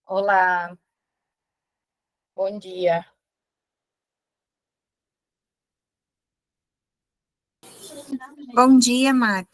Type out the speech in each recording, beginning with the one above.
Olá, bom dia. Bom dia, Mari.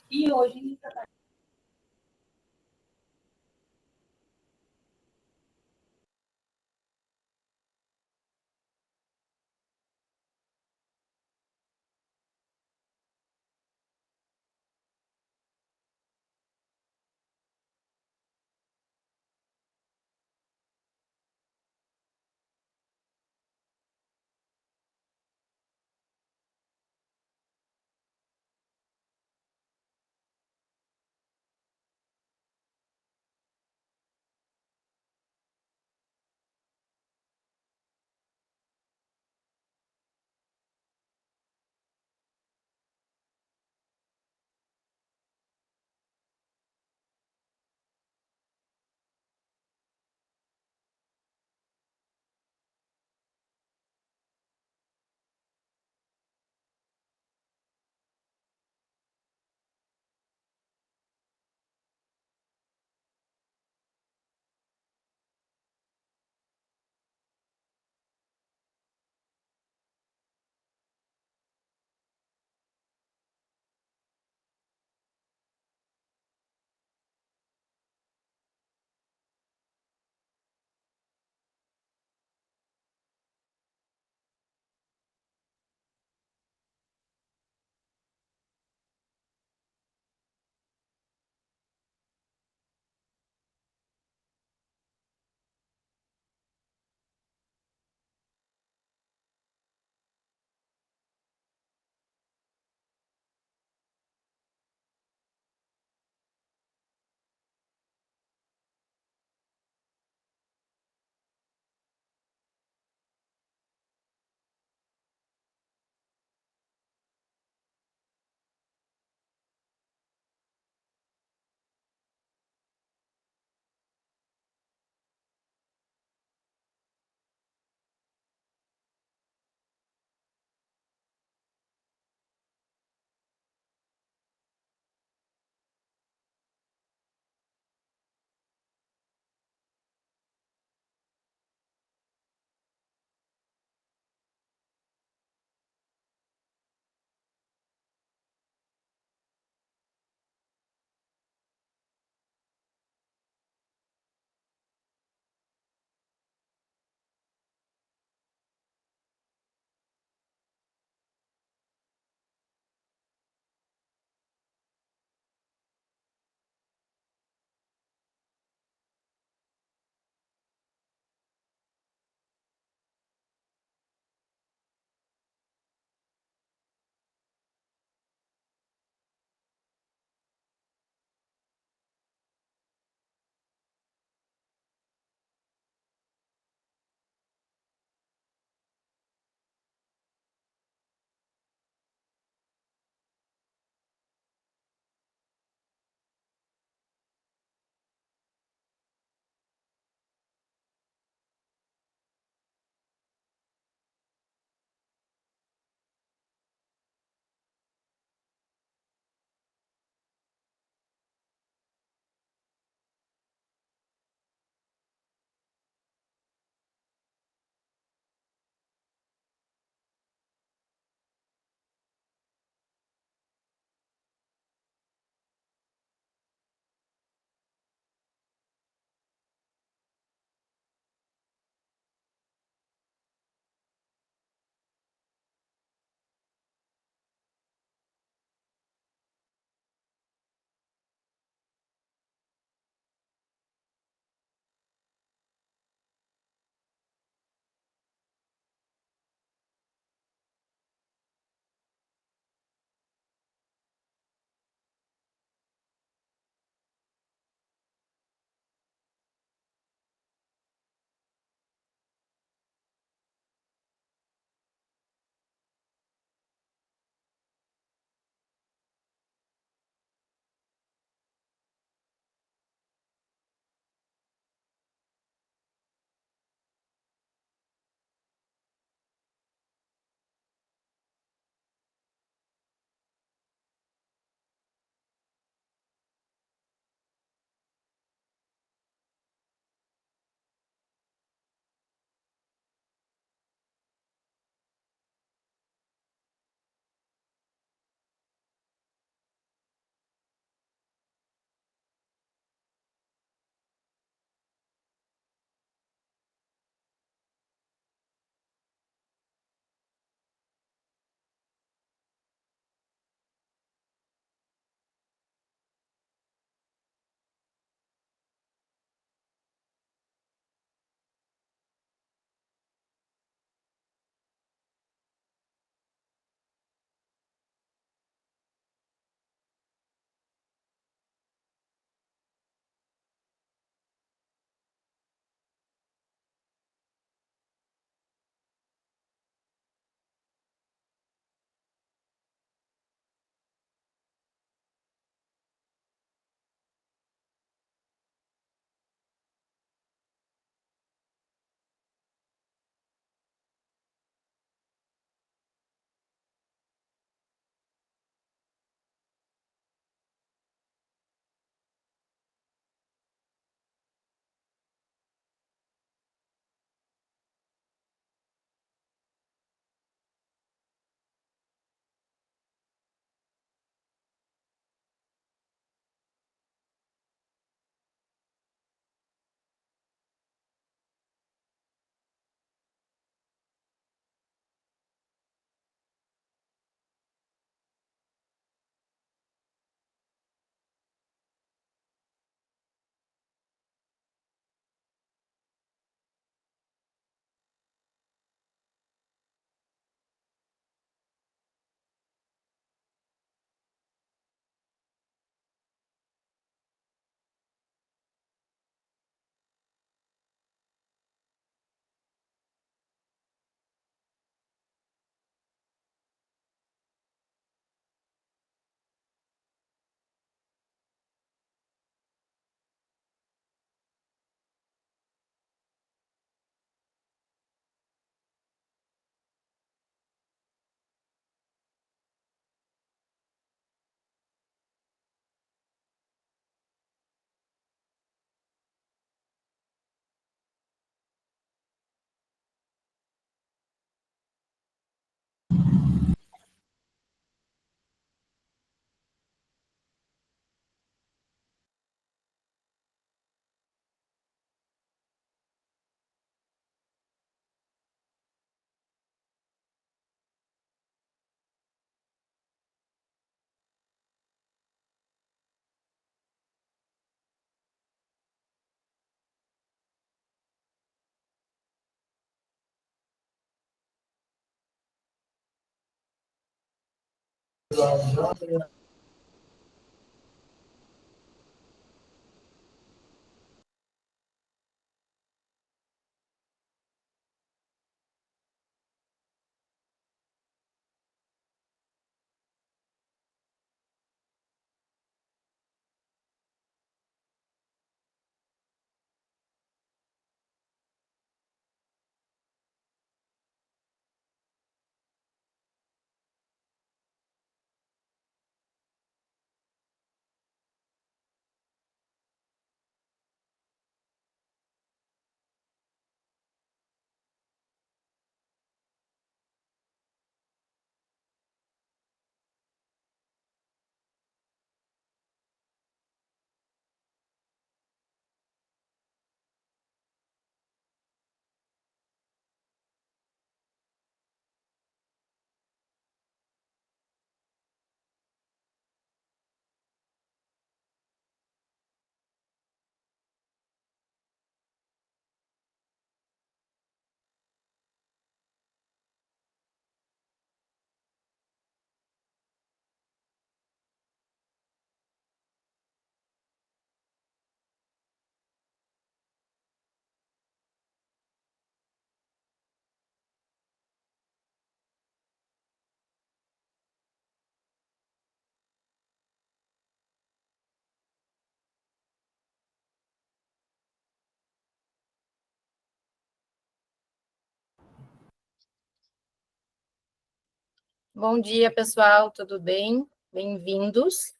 Bom dia, pessoal, tudo bem? Bem-vindos.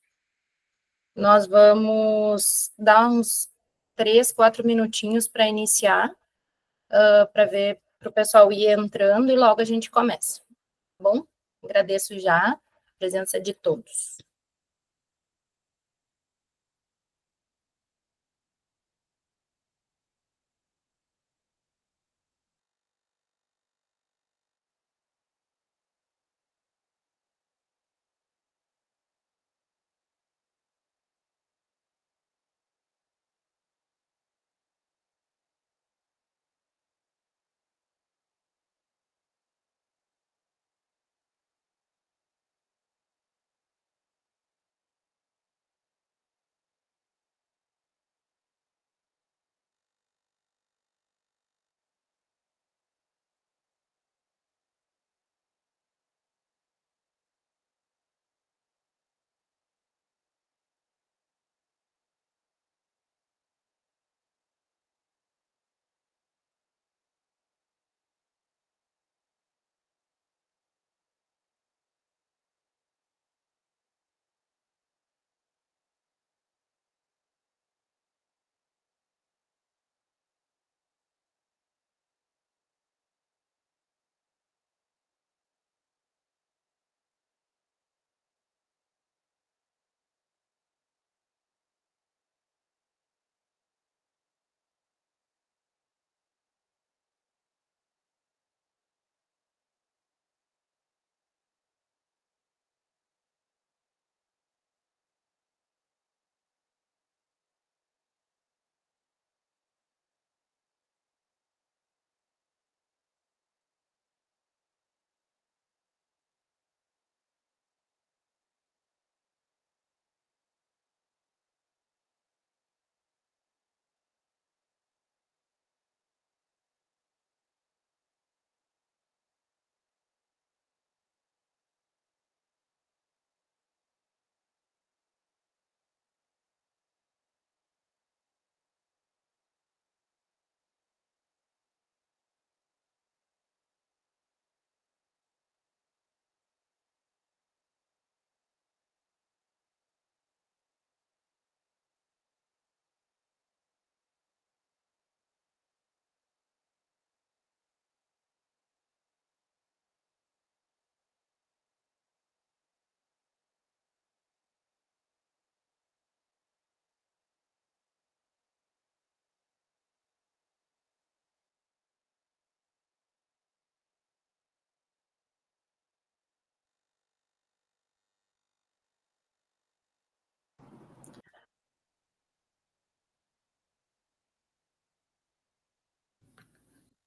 Nós vamos dar uns 3, 4 minutinhos para iniciar, para ver para o pessoal ir entrando e logo a gente começa. Tá bom? Agradeço já a presença de todos.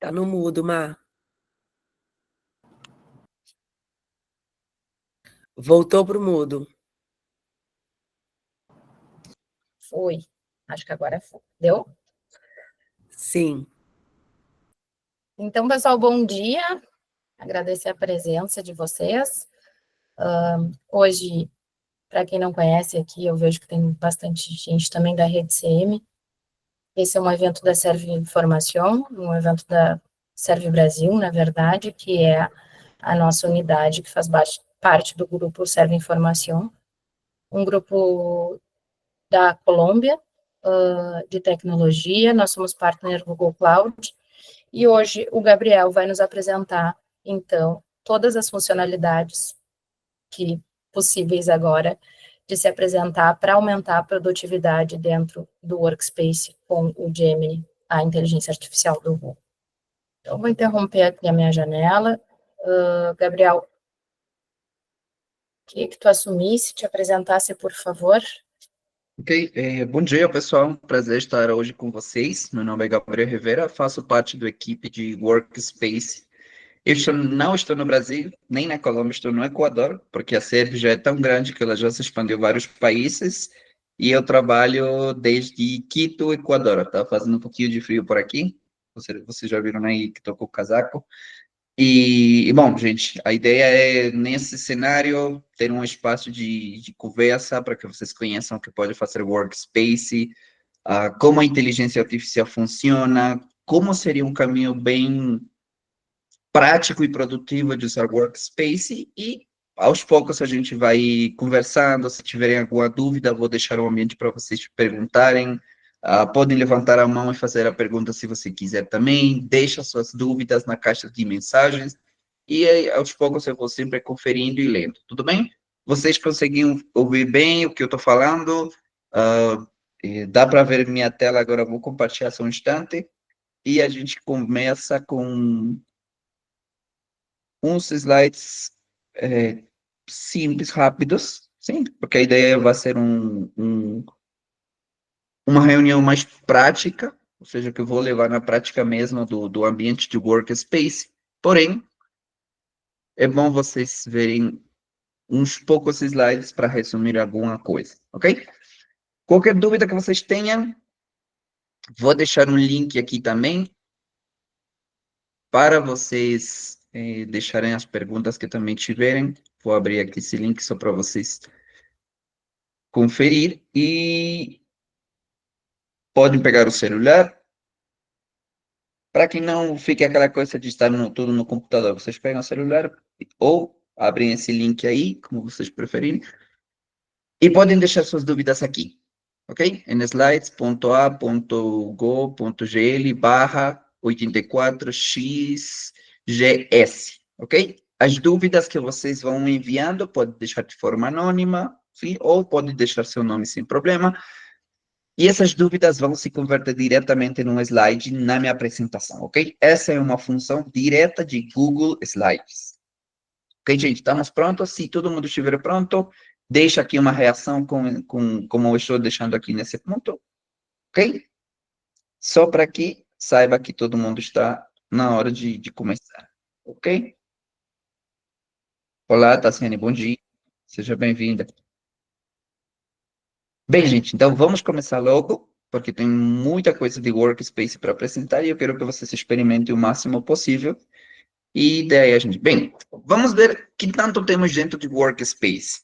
Tá no mudo, Mar. Voltou para o mudo. Foi. Acho que agora foi. Deu? Sim. Então, pessoal, bom dia. Agradecer a presença de vocês. Hoje, para quem não conhece aqui, eu vejo que tem bastante gente também da Rede CM. Esse é um evento da Serve Informação, um evento da Serve Brasil, na verdade, que é a nossa unidade que faz parte do grupo Serve Informação, um grupo da Colômbia, de tecnologia. Nós somos partner Google Cloud, e hoje o Gabriel vai nos apresentar, então, todas as funcionalidades que possíveis agora de se apresentar para aumentar a produtividade dentro do Workspace com o Gemini, a inteligência artificial do Google. Então, vou interromper aqui a minha janela. Gabriel, queria que tu assumisse, te apresentasse, por favor. Ok, bom dia, pessoal. Prazer estar hoje com vocês. Meu nome é Gabriel Rivera, faço parte da equipe de Workspace. Não estou no Brasil, nem na Colômbia, estou no Equador, porque a Serve já é tão grande que ela já se expandeu a vários países, e eu trabalho desde Quito, Equador. Está fazendo um pouquinho de frio por aqui, vocês já viram aí que estou com o casaco. Bom, gente, a ideia é, nesse cenário, ter um espaço de conversa para que vocês conheçam o que pode fazer Workspace, como a inteligência artificial funciona, como seria um caminho bem prático e produtivo de usar Workspace, e aos poucos a gente vai conversando. Se tiverem alguma dúvida, vou deixar o ambiente para vocês perguntarem. Podem levantar a mão e fazer a pergunta se você quiser também. Deixa suas dúvidas na caixa de mensagens, e aí, aos poucos eu vou sempre conferindo e lendo. Tudo bem? Vocês conseguiram ouvir bem o que eu estou falando? Dá para ver minha tela agora? Eu vou compartilhar só um instante, e a gente começa com uns slides simples, rápidos, sim, porque a ideia vai ser uma reunião mais prática, ou seja, que eu vou levar na prática mesmo do ambiente de Workspace. Porém, é bom vocês verem uns poucos slides para resumir alguma coisa, ok? Qualquer dúvida que vocês tenham, vou deixar um link aqui também para vocês deixarem as perguntas que também tiverem. Vou abrir aqui esse link só para vocês conferir, e podem pegar o celular. Para que não fique aquela coisa de estar tudo no computador, vocês pegam o celular ou abrem esse link aí, como vocês preferirem, e podem deixar suas dúvidas aqui, ok? Em slides.a.go.gl/84xgs, ok? As dúvidas que vocês vão enviando, pode deixar de forma anônima, sim, ou pode deixar seu nome sem problema, e essas dúvidas vão se converter diretamente num slide na minha apresentação, ok? Essa é uma função direta de Google Slides. Ok, gente? Estamos prontos? Se todo mundo estiver pronto, deixa aqui uma reação como eu estou deixando aqui nesse ponto, ok? Só para que saiba que todo mundo está na hora de começar, ok? Olá, Tassiane, bom dia. Seja bem-vinda. Bem, gente, então vamos começar logo, porque tem muita coisa de Workspace para apresentar e eu quero que vocês experimentem o máximo possível. E daí a gente... Bem, vamos ver o que tanto temos dentro de Workspace.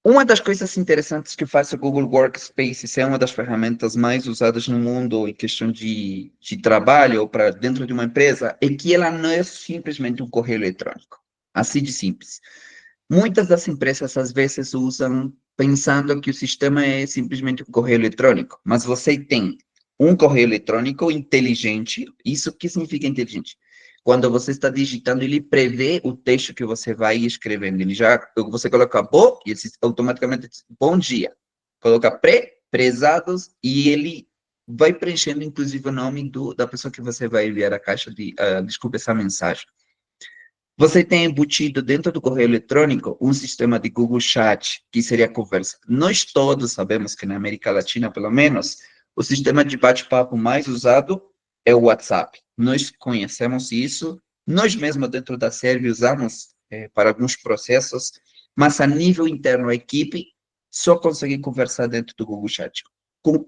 Uma das coisas interessantes que faz o Google Workspace ser uma das ferramentas mais usadas no mundo em questão de trabalho ou para dentro de uma empresa é que ela não é simplesmente um correio eletrônico. Assim de simples. Muitas das empresas, às vezes, usam pensando que o sistema é simplesmente um correio eletrônico, mas você tem um correio eletrônico inteligente. Isso que significa inteligente? Quando você está digitando, ele prevê o texto que você vai escrevendo. Você coloca bom, e ele automaticamente diz bom dia. Coloca prezados, e ele vai preenchendo, inclusive, o nome da pessoa que você vai enviar a caixa desculpa, essa mensagem. Você tem embutido dentro do correio eletrônico um sistema de Google Chat, que seria a conversa. Nós todos sabemos que na América Latina, pelo menos, o sistema de bate-papo mais usado é o WhatsApp. Nós conhecemos isso, nós mesmos dentro da Serve usamos para alguns processos, mas a nível interno, a equipe só consegue conversar dentro do Google Chat.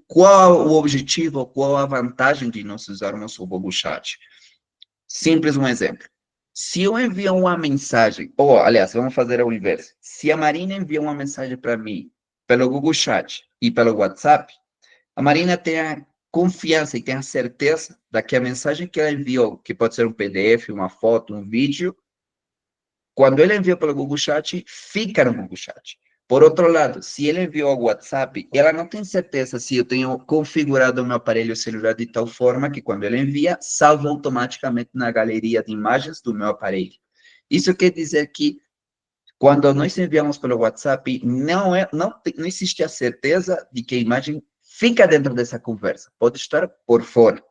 Qual o objetivo, qual a vantagem de nós usarmos o Google Chat? Simples um exemplo. Se eu enviar uma mensagem, ou aliás, vamos fazer o inverso. Se a Marina envia uma mensagem para mim pelo Google Chat e pelo WhatsApp, a Marina tem a confiança e tem a certeza de que a mensagem que ela enviou, que pode ser um PDF, uma foto, um vídeo, quando ele enviou pelo Google Chat, fica no Google Chat. Por outro lado, se ele enviou ao WhatsApp, ela não tem certeza se eu tenho configurado o meu aparelho celular de tal forma que quando ele envia, salva automaticamente na galeria de imagens do meu aparelho. Isso quer dizer que quando nós enviamos pelo WhatsApp, não existe a certeza de que a imagem fica dentro dessa conversa. Pode estar por fora,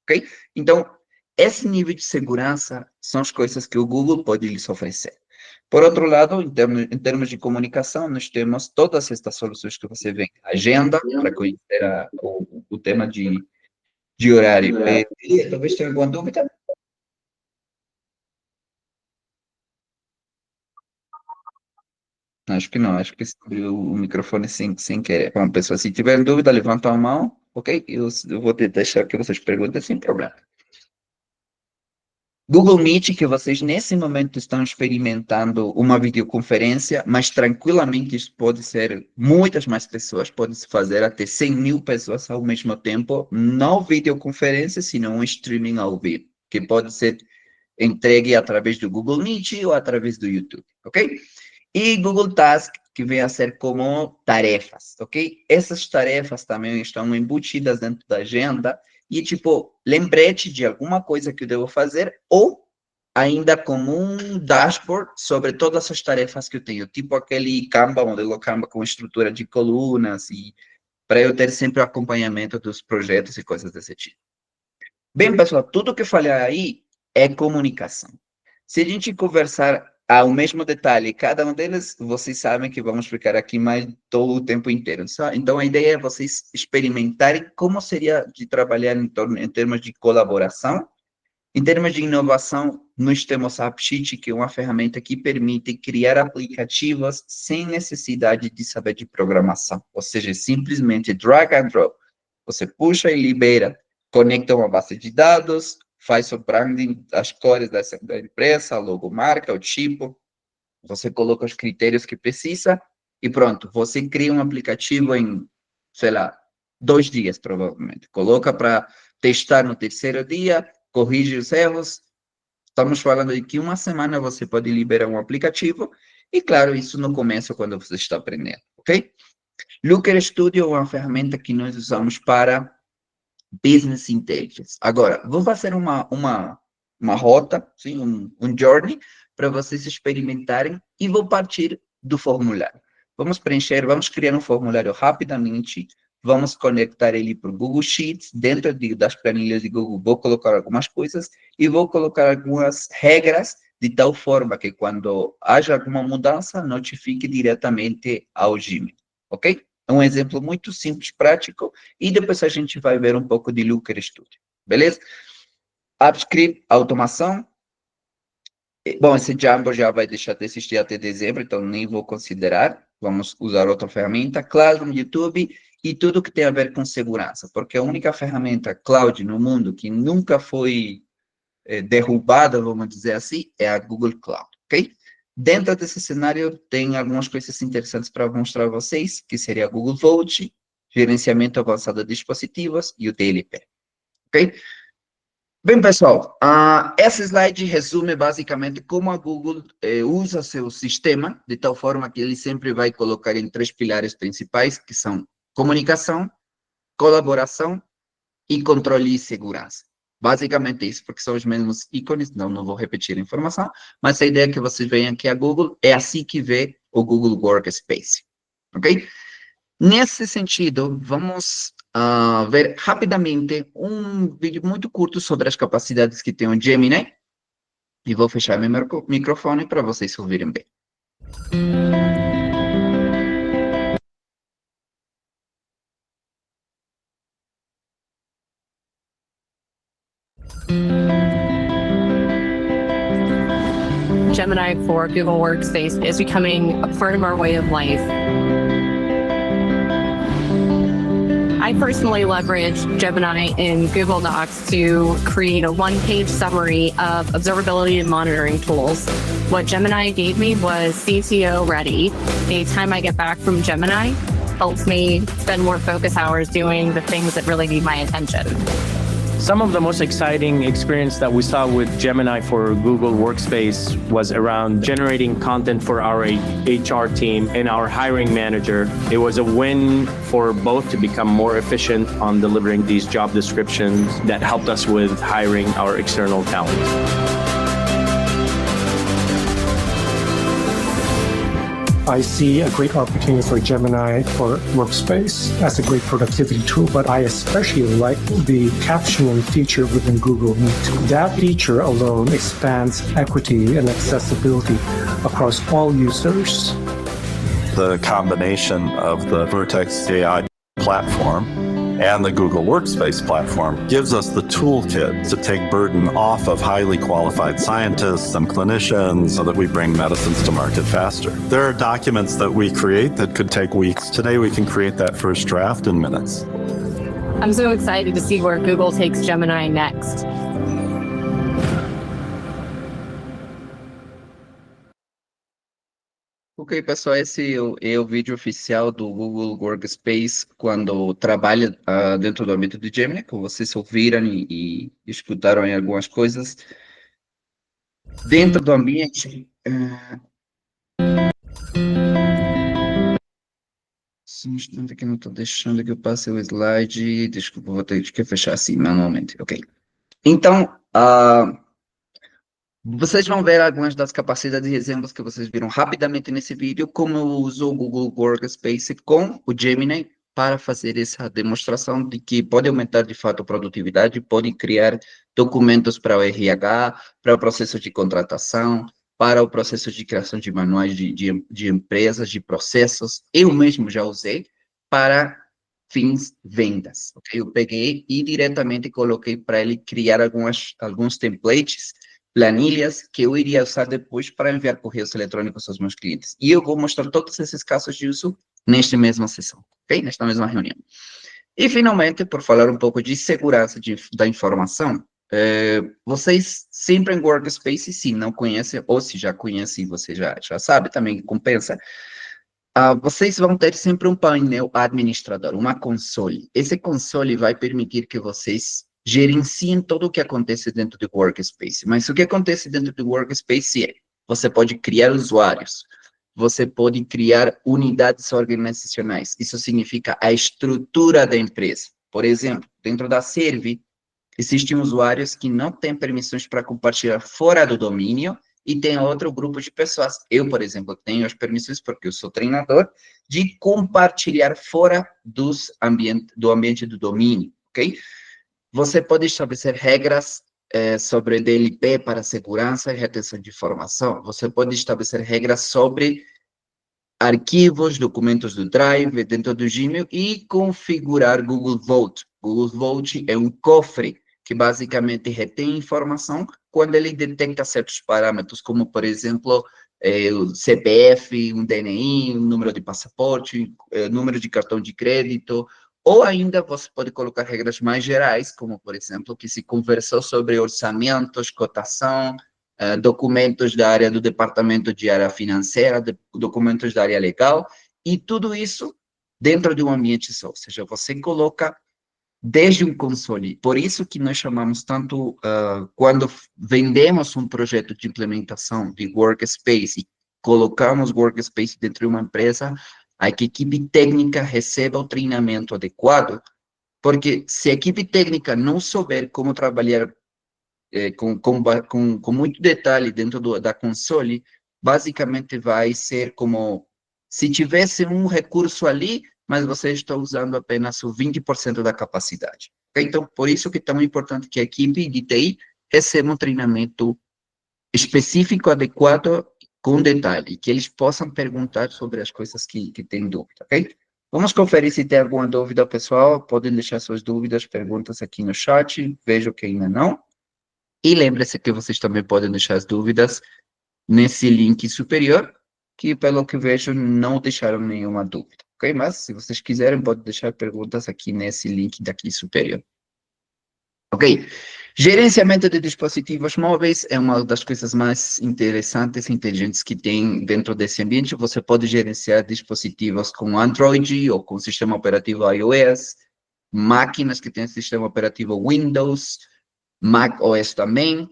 ok? Então, esse nível de segurança são as coisas que o Google pode lhes oferecer. Por outro lado, em termos de comunicação, nós temos todas estas soluções que você vê. Agenda, para conhecer o tema de horário. Talvez tenha alguma dúvida? Acho que não, acho que abriu o microfone sem querer. Bom, pessoal, se tiver dúvida, levanta a mão, ok? Eu vou deixar que vocês perguntem sem problema. Google Meet, que vocês nesse momento estão experimentando uma videoconferência, mas tranquilamente isso pode ser muitas mais pessoas, pode-se fazer até 100 mil pessoas ao mesmo tempo, não videoconferência, senão um streaming ao vivo, que pode ser entregue através do Google Meet ou através do YouTube, ok? E Google Task, que vem a ser como tarefas, ok? Essas tarefas também estão embutidas dentro da agenda e, tipo, lembrete de alguma coisa que eu devo fazer ou ainda como um dashboard sobre todas as tarefas que eu tenho, tipo aquele Canva, modelo Canva com estrutura de colunas e para eu ter sempre o acompanhamento dos projetos e coisas desse tipo. Bem, pessoal, tudo que eu falei aí é comunicação. Se a gente conversar ao mesmo detalhe, cada um deles, vocês sabem que vamos ficar aqui mais todo o tempo inteiro. Então, a ideia é vocês experimentarem como seria de trabalhar em termos de colaboração. Em termos de inovação, nós temos a AppSheet, que é uma ferramenta que permite criar aplicativos sem necessidade de saber de programação. Ou seja, simplesmente drag and drop. Você puxa e libera, conecta uma base de dados, faz o branding, as cores da empresa, a logomarca, o tipo, você coloca os critérios que precisa e pronto, você cria um aplicativo em, sei lá, 2 dias, provavelmente. Coloca para testar no terceiro dia, corrige os erros. Estamos falando de que uma semana você pode liberar um aplicativo e, claro, isso no começo, quando você está aprendendo, ok? Looker Studio é uma ferramenta que nós usamos para Business Intelligence. Agora, vou fazer uma rota, sim, um journey, para vocês experimentarem e vou partir do formulário. Vamos preencher, vamos criar um formulário rapidamente, vamos conectar ele para o Google Sheets, dentro das planilhas de Google, vou colocar algumas coisas e vou colocar algumas regras de tal forma que quando haja alguma mudança, notifique diretamente ao Gmail, ok? É um exemplo muito simples, prático, e depois a gente vai ver um pouco de Looker Studio, beleza? AppScript, automação. Bom, esse Django já vai deixar de existir até dezembro, então nem vou considerar. Vamos usar outra ferramenta, Classroom, YouTube e tudo que tem a ver com segurança, porque a única ferramenta cloud no mundo que nunca foi derrubada, vamos dizer assim, é a Google Cloud, ok? Dentro desse cenário, tem algumas coisas interessantes para mostrar a vocês, que seria a Google Vault, gerenciamento avançado de dispositivos e o DLP, ok? Bem, pessoal, essa slide resume basicamente como a Google usa seu sistema, de tal forma que ele sempre vai colocar em 3 pilares principais, que são comunicação, colaboração e controle e segurança. Basicamente isso, porque são os mesmos ícones, não vou repetir a informação, mas a ideia é que vocês vejam que a Google é assim que vê o Google Workspace, ok? Nesse sentido, vamos ver rapidamente um vídeo muito curto sobre as capacidades que tem o Gemini, e vou fechar meu microfone para vocês ouvirem bem. Gemini for Google Workspace is becoming a part of our way of life. I personally leverage Gemini in Google Docs to create a one-page summary of observability and monitoring tools. What Gemini gave me was CTO ready. Anytime I get back from Gemini, helps me spend more focus hours doing the things that really need my attention. Some of the most exciting experience that we saw with Gemini for Google Workspace was around generating content for our HR team and our hiring manager. It was a win for both to become more efficient on delivering these job descriptions that helped us with hiring our external talent. I see a great opportunity for Gemini for Workspace as a great productivity tool, but I especially like the captioning feature within Google Meet. That feature alone expands equity and accessibility across all users. The combination of the Vertex AI platform and the Google Workspace platform gives us the toolkit to take burden off of highly qualified scientists and clinicians so that we bring medicines to market faster. There are documents that we create that could take weeks. Today, we can create that first draft in minutes. I'm so excited to see where Google takes Gemini next. Ok, pessoal, esse é o vídeo oficial do Google Workspace quando trabalha dentro do ambiente de Gemini, como vocês ouviram e escutaram em algumas coisas. Dentro do ambiente... Só um instante que não estou deixando que eu passe o slide. Desculpa, vou ter que fechar assim manualmente. Ok. Então, vocês vão ver algumas das capacidades e exemplos que vocês viram rapidamente nesse vídeo, como eu uso o Google Workspace com o Gemini para fazer essa demonstração de que pode aumentar de fato a produtividade, pode criar documentos para o RH, para o processo de contratação, para o processo de criação de manuais de empresas, de processos. Eu mesmo já usei para fins vendas. Okay? Eu peguei e diretamente coloquei para ele criar alguns templates, planilhas que eu iria usar depois para enviar correios eletrônicos aos meus clientes. E eu vou mostrar todos esses casos de uso nesta mesma sessão, ok? Nesta mesma reunião. E, finalmente, por falar um pouco de segurança da informação, vocês sempre em Workspace, se não conhecem, ou se já conhecem, você já sabe, também compensa, vocês vão ter sempre um painel administrador, uma console. Esse console vai permitir que vocês gerenciem tudo o que acontece dentro do Workspace. Mas o que acontece dentro do Workspace é, você pode criar usuários, você pode criar unidades organizacionais. Isso significa a estrutura da empresa. Por exemplo, dentro da Serve, existem usuários que não têm permissões para compartilhar fora do domínio e tem outro grupo de pessoas. Eu, por exemplo, tenho as permissões, porque eu sou treinador, de compartilhar fora do ambiente do domínio, ok? Você pode estabelecer regras sobre DLP para segurança e retenção de informação. Você pode estabelecer regras sobre arquivos, documentos do Drive, dentro do Gmail, e configurar Google Vault. Google Vault é um cofre que basicamente retém informação quando ele detecta certos parâmetros, como, por exemplo, o CPF, um DNI, um número de passaporte, número de cartão de crédito. Ou ainda você pode colocar regras mais gerais, como, por exemplo, que se conversou sobre orçamentos, cotação, documentos da área do departamento de área financeira, documentos da área legal, e tudo isso dentro de um ambiente só. Ou seja, você coloca desde um console. Por isso que nós chamamos tanto, quando vendemos um projeto de implementação de Workspace e colocamos Workspace dentro de uma empresa, a equipe técnica receba o treinamento adequado, porque se a equipe técnica não souber como trabalhar com muito detalhe dentro da console, basicamente vai ser como se tivesse um recurso ali, mas você está usando apenas o 20% da capacidade. Okay? Então, por isso que é tão importante que a equipe de TI receba um treinamento específico, adequado, com detalhe, que eles possam perguntar sobre as coisas que têm dúvida, ok? Vamos conferir se tem alguma dúvida, pessoal. Podem deixar suas dúvidas, perguntas aqui no chat. Vejo que ainda não. E lembre-se que vocês também podem deixar as dúvidas nesse link superior, que pelo que vejo não deixaram nenhuma dúvida, ok? Mas se vocês quiserem, pode deixar perguntas aqui nesse link daqui superior. Ok? Gerenciamento de dispositivos móveis é uma das coisas mais interessantes e inteligentes que tem dentro desse ambiente. Você pode gerenciar dispositivos com Android ou com sistema operativo iOS, máquinas que têm sistema operativo Windows, Mac OS também,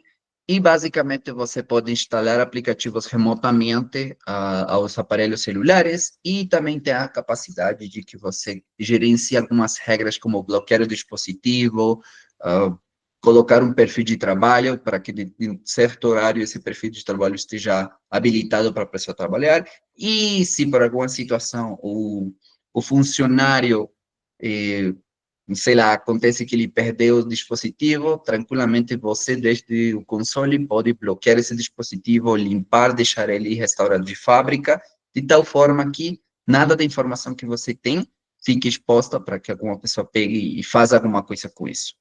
e basicamente você pode instalar aplicativos remotamente aos aparelhos celulares e também tem a capacidade de que você gerencie algumas regras como bloquear o dispositivo, colocar um perfil de trabalho para que em certo horário esse perfil de trabalho esteja habilitado para a pessoa trabalhar, e se por alguma situação o funcionário sei lá, acontece que ele perdeu o dispositivo, tranquilamente você, desde o console, pode bloquear esse dispositivo, limpar, deixar ele restaurado de fábrica, de tal forma que nada da informação que você tem fique exposta para que alguma pessoa pegue e faça alguma coisa com isso.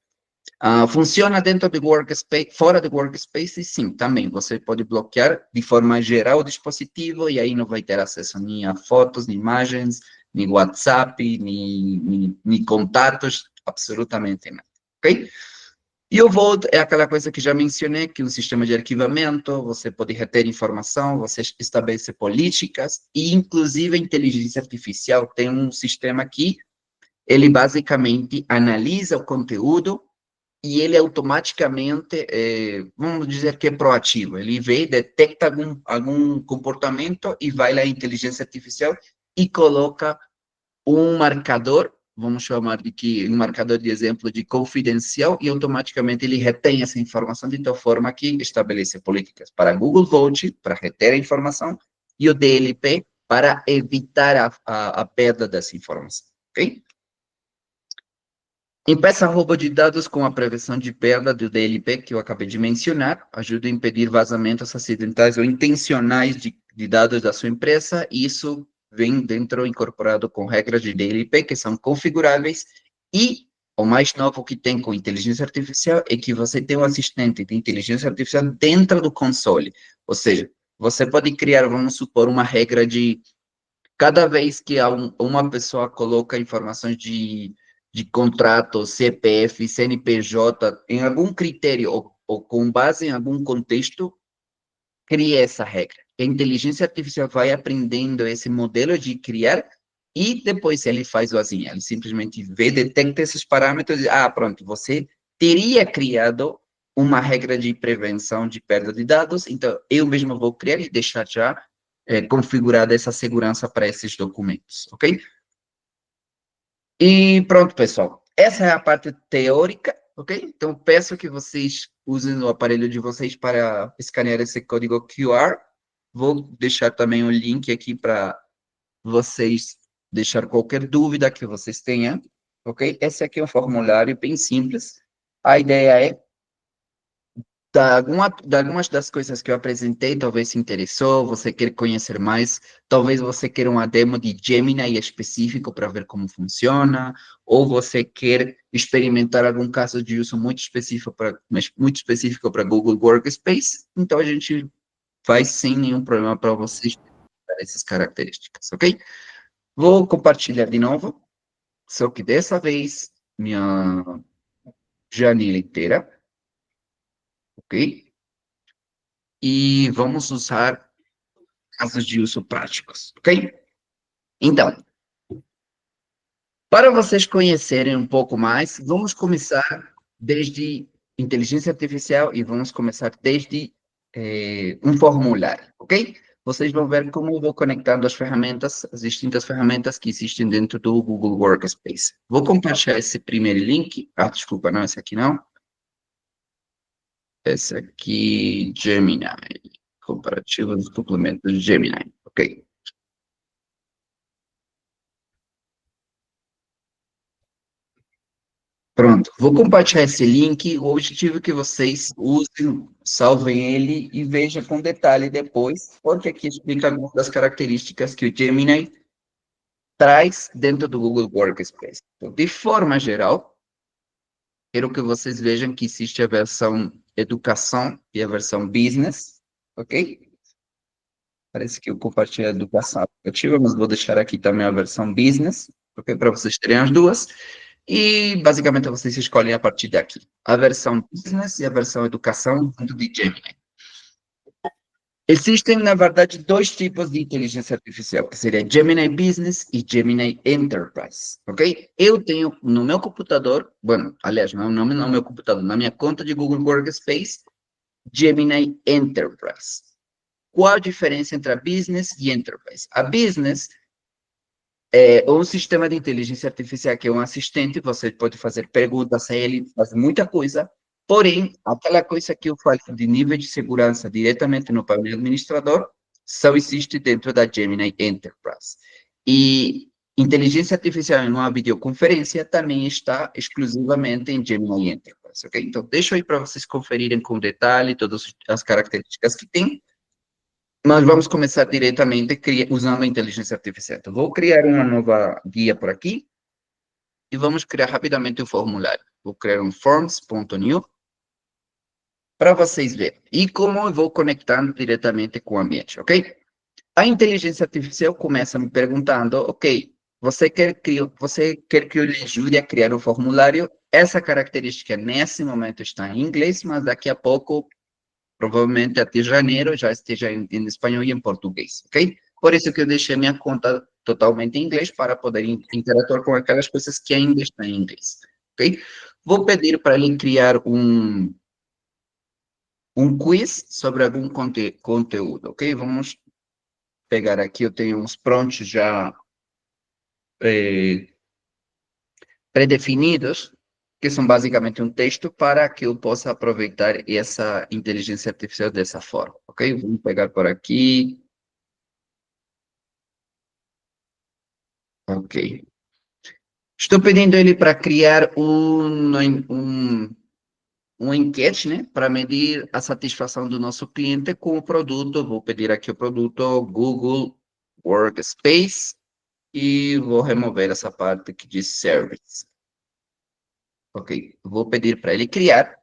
Funciona dentro do workspace, fora do workspace, sim, também. Você pode bloquear de forma geral o dispositivo e aí não vai ter acesso nem a fotos, nem imagens, nem WhatsApp, nem contatos, absolutamente nada, ok? E o Vault é aquela coisa que já mencionei, que é um sistema de arquivamento, você pode reter informação, você estabelece políticas, e inclusive a inteligência artificial tem um sistema que ele basicamente analisa o conteúdo e ele automaticamente, vamos dizer que é proativo, ele vê, detecta algum comportamento e vai lá à inteligência artificial e coloca um marcador, vamos chamar de que um marcador de exemplo de confidencial, e automaticamente ele retém essa informação de tal forma que estabelece políticas para Google Vault, para reter a informação, e o DLP para evitar a perda dessa informação, ok? Impeça roubo de dados com a prevenção de perda do DLP, que eu acabei de mencionar, ajuda a impedir vazamentos acidentais ou intencionais de dados da sua empresa, e isso vem dentro incorporado com regras de DLP que são configuráveis, e o mais novo que tem com inteligência artificial é que você tem um assistente de inteligência artificial dentro do console, ou seja, você pode criar, vamos supor, uma regra de cada vez que uma pessoa coloca informações de contrato, CPF, CNPJ, em algum critério ou com base em algum contexto, crie essa regra. A inteligência artificial vai aprendendo esse modelo de criar e depois ele faz assim, ele simplesmente vê, detecta esses parâmetros e, pronto, você teria criado uma regra de prevenção de perda de dados, então eu mesmo vou criar e deixar já configurada essa segurança para esses documentos, ok? E pronto, pessoal. Essa é a parte teórica, ok? Então, peço que vocês usem o aparelho de vocês para escanear esse código QR. Vou deixar também o link aqui para vocês deixar qualquer dúvida que vocês tenham, ok? Esse aqui é um formulário bem simples. A ideia é algumas das coisas que eu apresentei, talvez se interessou, você quer conhecer mais, talvez você queira uma demo de Gemini específico para ver como funciona, ou você quer experimentar algum caso de uso muito específico para Google Workspace, então a gente faz sem nenhum problema para vocês ter essas características, ok? Vou compartilhar de novo, só que dessa vez minha janela inteira, ok? E vamos usar casos de uso práticos, ok? Então, para vocês conhecerem um pouco mais, vamos começar desde inteligência artificial e vamos começar desde um formulário, ok? Vocês vão ver como eu vou conectando as ferramentas, as distintas ferramentas que existem dentro do Google Workspace. Vou compartilhar esse primeiro link. Desculpa, não, esse aqui não. Esse aqui, Gemini. Comparativo dos complementos de Gemini. Ok. Pronto. Vou compartilhar esse link. O objetivo é que vocês usem, salvem ele e vejam com detalhe depois, porque aqui explica algumas das características que o Gemini traz dentro do Google Workspace. Então, de forma geral, quero que vocês vejam que existe a versão educação e a versão business, ok? Parece que eu compartilhei a educação aplicativa, mas vou deixar aqui também a versão business, ok? Para vocês terem as duas. E, basicamente, vocês escolhem a partir daqui. A versão business e a versão educação dentro de Gemini. Existem, na verdade, dois tipos de inteligência artificial, que seria Gemini Business e Gemini Enterprise, ok? Eu tenho no meu computador, aliás, não no meu computador, na minha conta de Google Workspace, Gemini Enterprise. Qual a diferença entre a Business e Enterprise? A Business é um sistema de inteligência artificial que é um assistente, você pode fazer perguntas a ele, faz muita coisa, porém, aquela coisa que eu falo de nível de segurança diretamente no painel administrador, só existe dentro da Gemini Enterprise. E inteligência artificial em uma videoconferência também está exclusivamente em Gemini Enterprise, ok? Então, deixa aí para vocês conferirem com detalhe todas as características que tem. Nós vamos começar diretamente usando a inteligência artificial. Então, vou criar uma nova guia por aqui e vamos criar rapidamente o formulário. Vou criar um forms.new para vocês verem. E como eu vou conectando diretamente com o ambiente, ok? A inteligência artificial começa me perguntando, ok, você quer que eu lhe ajude a criar um formulário? Essa característica nesse momento está em inglês, mas daqui a pouco provavelmente até janeiro já esteja em espanhol e em português, ok? Por isso que eu deixei minha conta totalmente em inglês para poder interagir com aquelas coisas que ainda estão em inglês, ok? Vou pedir para ele criar um quiz sobre algum conteúdo, ok? Vamos pegar aqui, eu tenho uns prontos já pré-definidos, que são basicamente um texto para que eu possa aproveitar essa inteligência artificial dessa forma, ok? Vamos pegar por aqui. Ok. Estou pedindo ele para criar uma enquete, né? Para medir a satisfação do nosso cliente com o produto. Vou pedir aqui o produto Google Workspace e vou remover essa parte que diz Service. Ok, vou pedir para ele criar.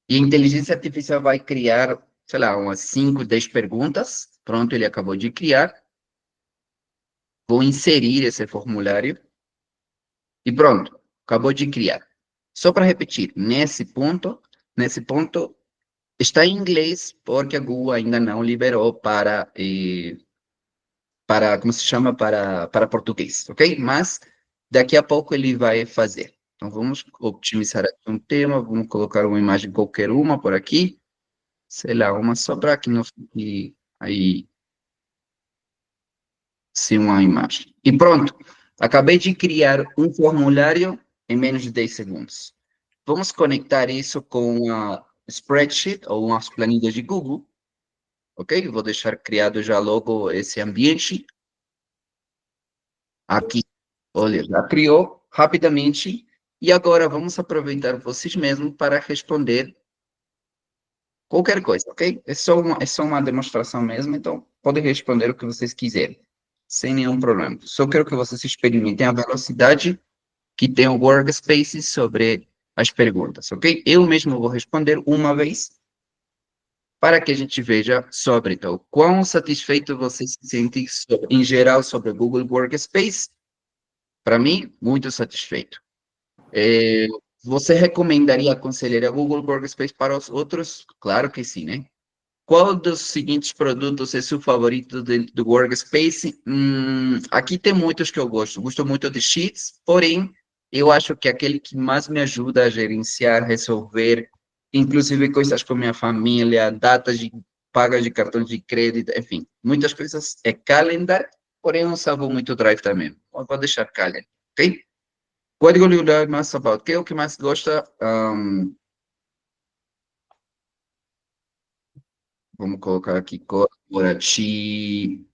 E a inteligência artificial vai criar, sei lá, umas 5, 10 perguntas. Pronto, ele acabou de criar. Vou inserir esse formulário. E pronto, acabou de criar. Só para repetir, nesse ponto, está em inglês, porque a Google ainda não liberou para como se chama, para português, ok? Mas daqui a pouco ele vai fazer. Então, vamos otimizar aqui um tema, vamos colocar uma imagem qualquer uma por aqui, sei lá, uma só para que não fique aí sem uma imagem. E pronto, acabei de criar um formulário em menos de 10 segundos. Vamos conectar isso com uma spreadsheet ou umas planilhas de Google, ok? Vou deixar criado já logo esse ambiente. Aqui, olha, já criou rapidamente. E agora vamos aproveitar vocês mesmos para responder qualquer coisa, ok? É só uma demonstração mesmo, então podem responder o que vocês quiserem, sem nenhum problema. Só quero que vocês experimentem a velocidade que tem o Workspace sobre as perguntas, ok? Eu mesmo vou responder uma vez para que a gente veja sobre, então, quão satisfeito você se sente em geral sobre o Google Workspace. Para mim, muito satisfeito. Você recomendaria, aconselharia a Google Workspace para os outros? Claro que sim, né? Qual dos seguintes produtos é seu favorito do Workspace? Aqui tem muitos que eu gosto. Gosto muito de Sheets, porém, eu acho que aquele que mais me ajuda a gerenciar, resolver, inclusive coisas com minha família, datas de pagas de cartão de crédito, enfim, muitas coisas é Calendar, porém eu salvo muito Drive também. Eu vou deixar Calendar, ok? What do you learn most about? Que é o que mais gosta? Vamos colocar aqui corporativo.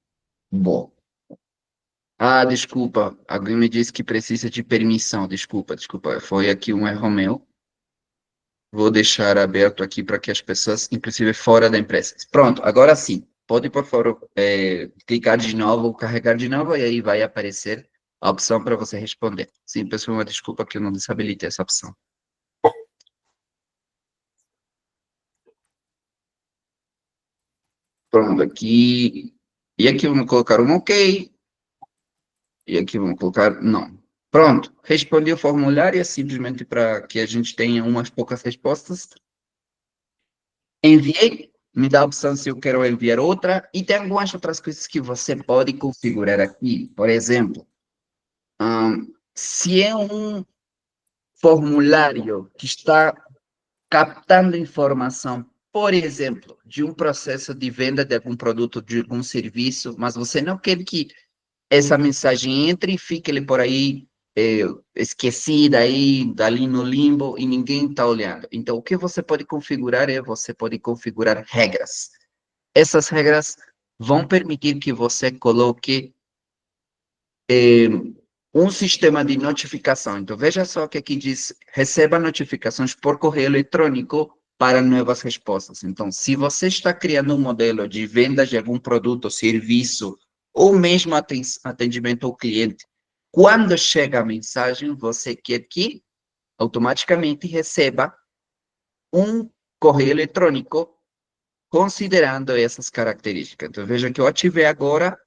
Ah, desculpa. Alguém me disse que precisa de permissão. Desculpa. Foi aqui um erro meu. Vou deixar aberto aqui para que as pessoas, inclusive fora da empresa. Pronto, agora sim. Pode, por favor, clicar de novo, carregar de novo, e aí vai aparecer a opção para você responder. Sim, pessoal, uma desculpa que eu não desabilitei essa opção. Pronto, aqui. E aqui vamos colocar um OK. E aqui vamos colocar não. Pronto, respondi o formulário, é simplesmente para que a gente tenha umas poucas respostas. Enviei, me dá a opção se eu quero enviar outra, e tem algumas outras coisas que você pode configurar aqui. Por exemplo, se é um formulário que está captando informação, por exemplo, de um processo de venda de algum produto, de algum serviço, mas você não quer que essa mensagem entre e fique ali por aí esquecida aí, dali no limbo, e ninguém está olhando. Então, o que você pode configurar você pode configurar regras. Essas regras vão permitir que você coloque um sistema de notificação. Então, veja só que aqui diz, receba notificações por correio eletrônico para novas respostas. Então, se você está criando um modelo de venda de algum produto ou serviço, ou mesmo atendimento ao cliente, quando chega a mensagem, você quer que automaticamente receba um correio eletrônico considerando essas características. Então, veja que eu ativei agora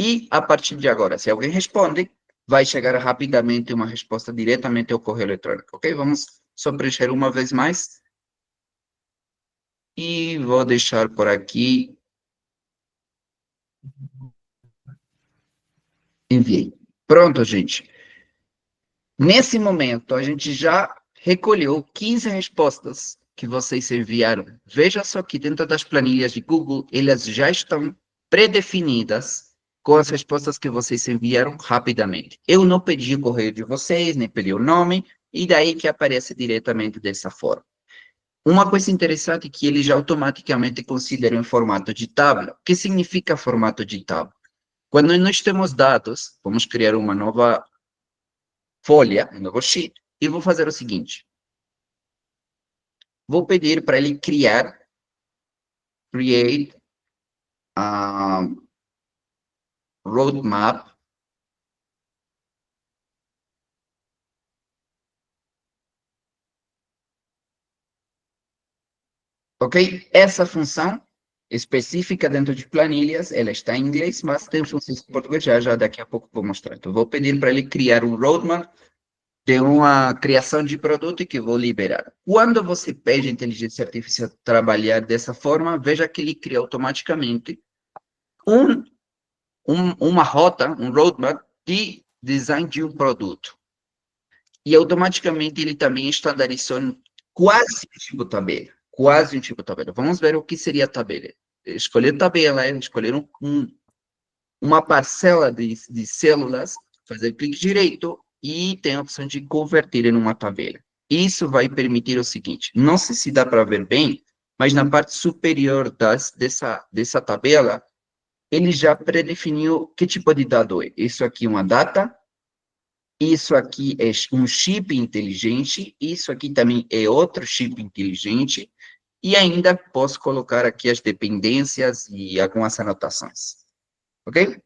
e, a partir de agora, se alguém responde, vai chegar rapidamente uma resposta diretamente ao correio eletrônico, ok? Vamos só preencher uma vez mais. E vou deixar por aqui. Enviei. Pronto, gente. Nesse momento, a gente já recolheu 15 respostas que vocês enviaram. Veja só que dentro das planilhas de Google, elas já estão predefinidas com as respostas que vocês enviaram rapidamente. Eu não pedi o correio de vocês, nem pedi o nome, e daí que aparece diretamente dessa forma. Uma coisa interessante é que ele já automaticamente considera em formato de tabela. O que significa formato de tabela? Quando nós temos dados, vamos criar uma nova folha, um novo sheet, e vou fazer o seguinte. Vou pedir para ele create a roadmap ok? Essa função específica dentro de planilhas, ela está em inglês, mas tem funções em português, já daqui a pouco vou mostrar. Então, vou pedir para ele criar um roadmap de uma criação de produto e que vou liberar. Quando você pede a inteligência artificial trabalhar dessa forma, veja que ele cria automaticamente uma rota, um roadmap de design de um produto. E automaticamente ele também estandarizou quase um tipo tabela. Quase um tipo tabela. Vamos ver o que seria a tabela. Escolher tabela, escolher uma parcela de células, fazer clique direito e tem a opção de converter em uma tabela. Isso vai permitir o seguinte, não sei se dá para ver bem, mas na parte superior dessa tabela, ele já predefiniu que tipo de dado é. Isso aqui é uma data, isso aqui é um chip inteligente, isso aqui também é outro chip inteligente, e ainda posso colocar aqui as dependências e algumas anotações. Ok?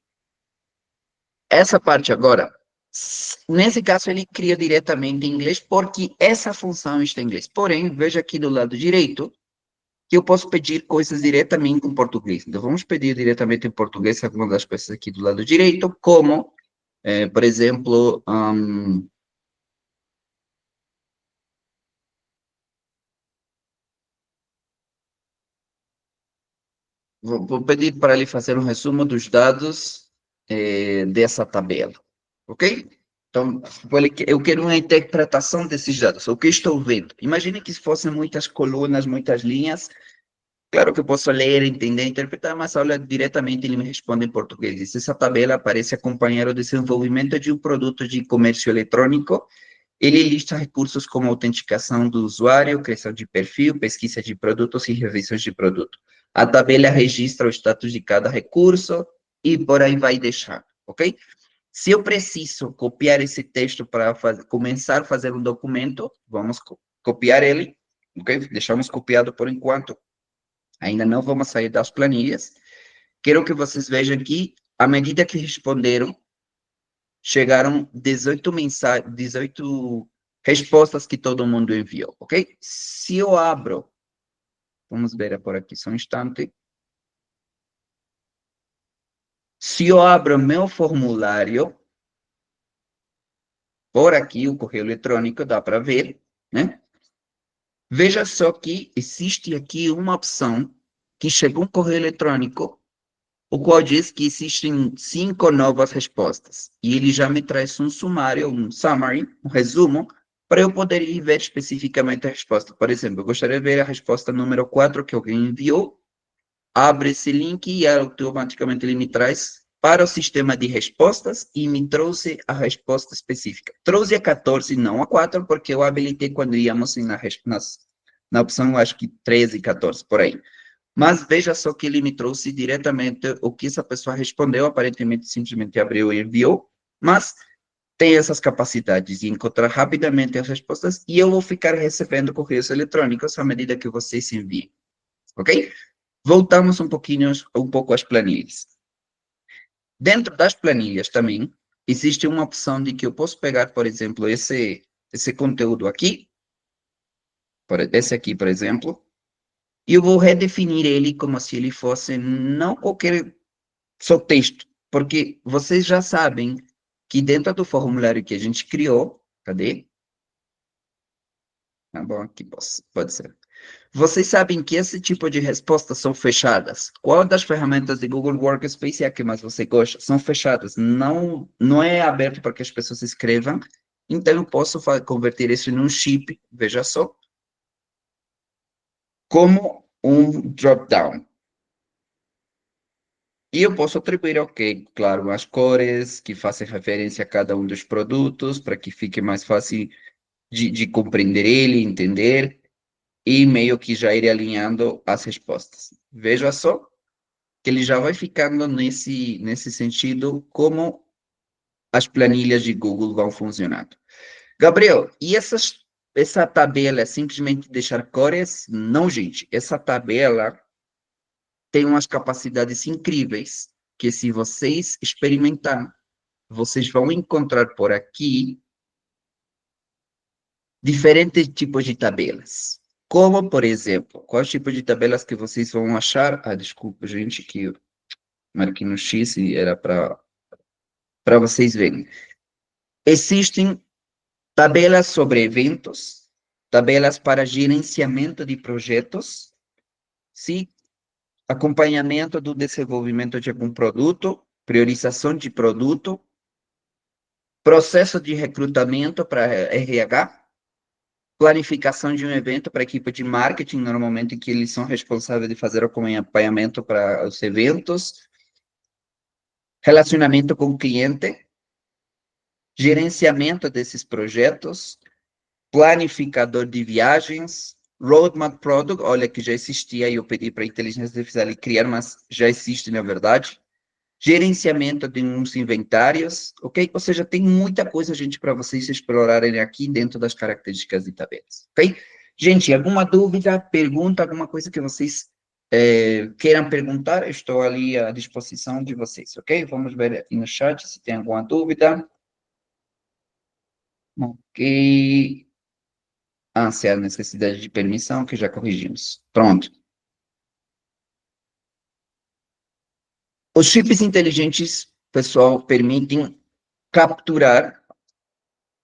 Essa parte agora, nesse caso, ele cria diretamente em inglês, porque essa função está em inglês. Porém, veja aqui do lado direito, que eu posso pedir coisas diretamente em português. Então, vamos pedir diretamente em português algumas das coisas aqui do lado direito, como, por exemplo, vou pedir para ele fazer um resumo dos dados dessa tabela, ok? Então, eu quero uma interpretação desses dados, o que estou vendo. Imagine que se fossem muitas colunas, muitas linhas, claro que eu posso ler, entender, interpretar, mas olha, diretamente ele me responde em português. Diz, essa tabela parece acompanhar o desenvolvimento de um produto de comércio eletrônico. Ele lista recursos como autenticação do usuário, criação de perfil, pesquisa de produtos e revisões de produto. A tabela registra o status de cada recurso e por aí vai deixar, ok? Se eu preciso copiar esse texto para começar a fazer um documento, vamos copiar ele, ok? Deixamos copiado por enquanto. Ainda não vamos sair das planilhas. Quero que vocês vejam que, à medida que responderam, chegaram 18 respostas que todo mundo enviou, ok? Se eu abro, vamos ver por aqui só um instante. Se eu abro meu formulário, por aqui, o correio eletrônico, dá para ver, né? Veja só que existe aqui uma opção que chegou um correio eletrônico, o qual diz que existem 5 novas respostas. E ele já me traz um sumário, um summary, um resumo, para eu poder ir ver especificamente a resposta. Por exemplo, eu gostaria de ver a resposta número 4 que alguém enviou. Abre esse link e automaticamente ele me traz para o sistema de respostas e me trouxe a resposta específica. Trouxe a 14, não a 4, porque eu habilitei quando íamos na opção, acho que 13 e 14, por aí. Mas veja só que ele me trouxe diretamente o que essa pessoa respondeu, aparentemente simplesmente abriu e enviou, mas tem essas capacidades de encontrar rapidamente as respostas e eu vou ficar recebendo correios eletrônicos à medida que vocês se enviem, ok? Voltamos um pouco às planilhas. Dentro das planilhas também, existe uma opção de que eu posso pegar, por exemplo, esse conteúdo aqui, esse aqui, por exemplo, e eu vou redefinir ele como se ele fosse não qualquer só texto, porque vocês já sabem que dentro do formulário que a gente criou, cadê? Tá bom, aqui pode ser. Vocês sabem que esse tipo de respostas são fechadas. Qual das ferramentas de Google Workspace é a que mais você gosta? São fechadas. Não é aberto para que as pessoas escrevam. Então, eu posso converter isso num chip, veja só, como um drop-down. E eu posso atribuir, ok, claro, as cores que fazem referência a cada um dos produtos, para que fique mais fácil de compreender ele, entender, e meio que já ir alinhando as respostas. Veja só que ele já vai ficando nesse sentido, como as planilhas de Google vão funcionando. Gabriel, e essa tabela é simplesmente deixar cores? Não, gente, essa tabela tem umas capacidades incríveis, que se vocês experimentarem, vocês vão encontrar por aqui diferentes tipos de tabelas. Como, por exemplo, quais tipos de tabelas que vocês vão achar? Ah, desculpa, gente, que eu marquei no X e era para vocês verem. Existem tabelas sobre eventos, tabelas para gerenciamento de projetos, sim, acompanhamento do desenvolvimento de algum produto, priorização de produto, processo de recrutamento para RH, planificação de um evento para a equipe de marketing, normalmente que eles são responsáveis de fazer o acompanhamento para os eventos, relacionamento com o cliente, gerenciamento desses projetos, planificador de viagens, roadmap product, olha que já existia e eu pedi para a inteligência artificial criar, mas já existe na verdade, gerenciamento de uns inventários, ok? Ou seja, tem muita coisa, gente, para vocês explorarem aqui dentro das características de tabelas, ok? Gente, alguma dúvida, pergunta, alguma coisa que vocês queiram perguntar, eu estou ali à disposição de vocês, ok? Vamos ver aqui no chat se tem alguma dúvida. Ok. Ah, se há necessidade de permissão, que já corrigimos. Pronto. Os chips inteligentes, pessoal, permitem capturar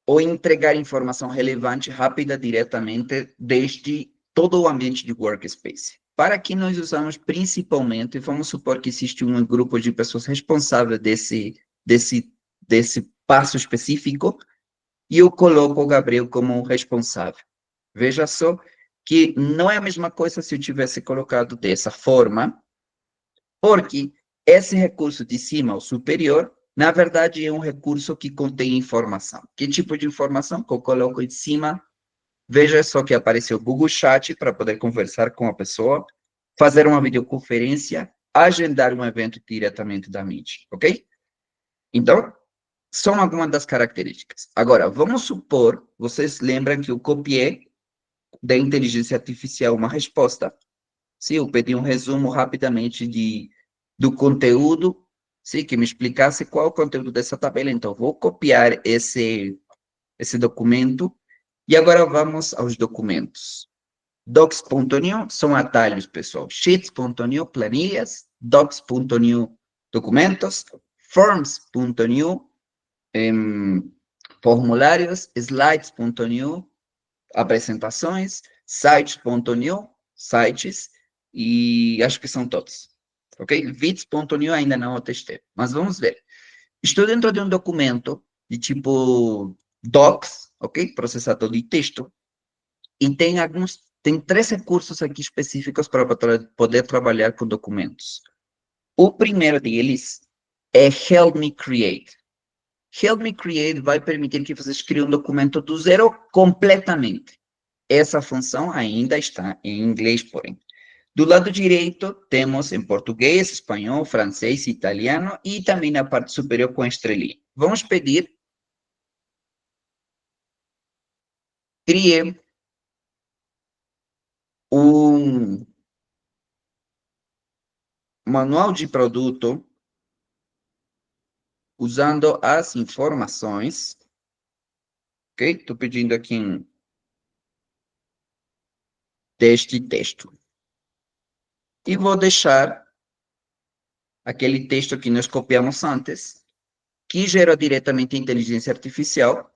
ou entregar informação relevante, rápida, diretamente, desde todo o ambiente de workspace. Para que nós usamos principalmente, vamos supor que existe um grupo de pessoas responsáveis desse passo específico, e eu coloco o Gabriel como responsável. Veja só que não é a mesma coisa se eu tivesse colocado dessa forma, porque esse recurso de cima ao superior, na verdade, é um recurso que contém informação. Que tipo de informação que eu coloco em cima? Veja só que apareceu o Google Chat para poder conversar com a pessoa, fazer uma videoconferência, agendar um evento diretamente da Meet, ok? Então, são algumas das características. Agora, vamos supor, vocês lembram que eu copiei da inteligência artificial uma resposta. Se eu pedi um resumo rapidamente do conteúdo, sim, que me explicasse qual é o conteúdo dessa tabela. Então, vou copiar esse documento. E agora vamos aos documentos. Docs.new são atalhos, pessoal. Sheets.new, planilhas. Docs.new, documentos, forms.new, formulários, slides.new, apresentações, sites.new, sites, e acho que são todos, ok? Vids.new ainda não o testei, mas vamos ver. Estou dentro de um documento de tipo docs, ok? Processador de texto, e tem 3 recursos aqui específicos para poder trabalhar com documentos. O primeiro deles é Help Me Create. Help Me Create vai permitir que vocês criem um documento do zero completamente. Essa função ainda está em inglês, porém. Do lado direito, temos em português, espanhol, francês, italiano e também na parte superior com a estrelinha. Vamos pedir crie um manual de produto usando as informações. Ok? Estou pedindo aqui deste texto. E vou deixar aquele texto que nós copiamos antes, que gerou diretamente a inteligência artificial,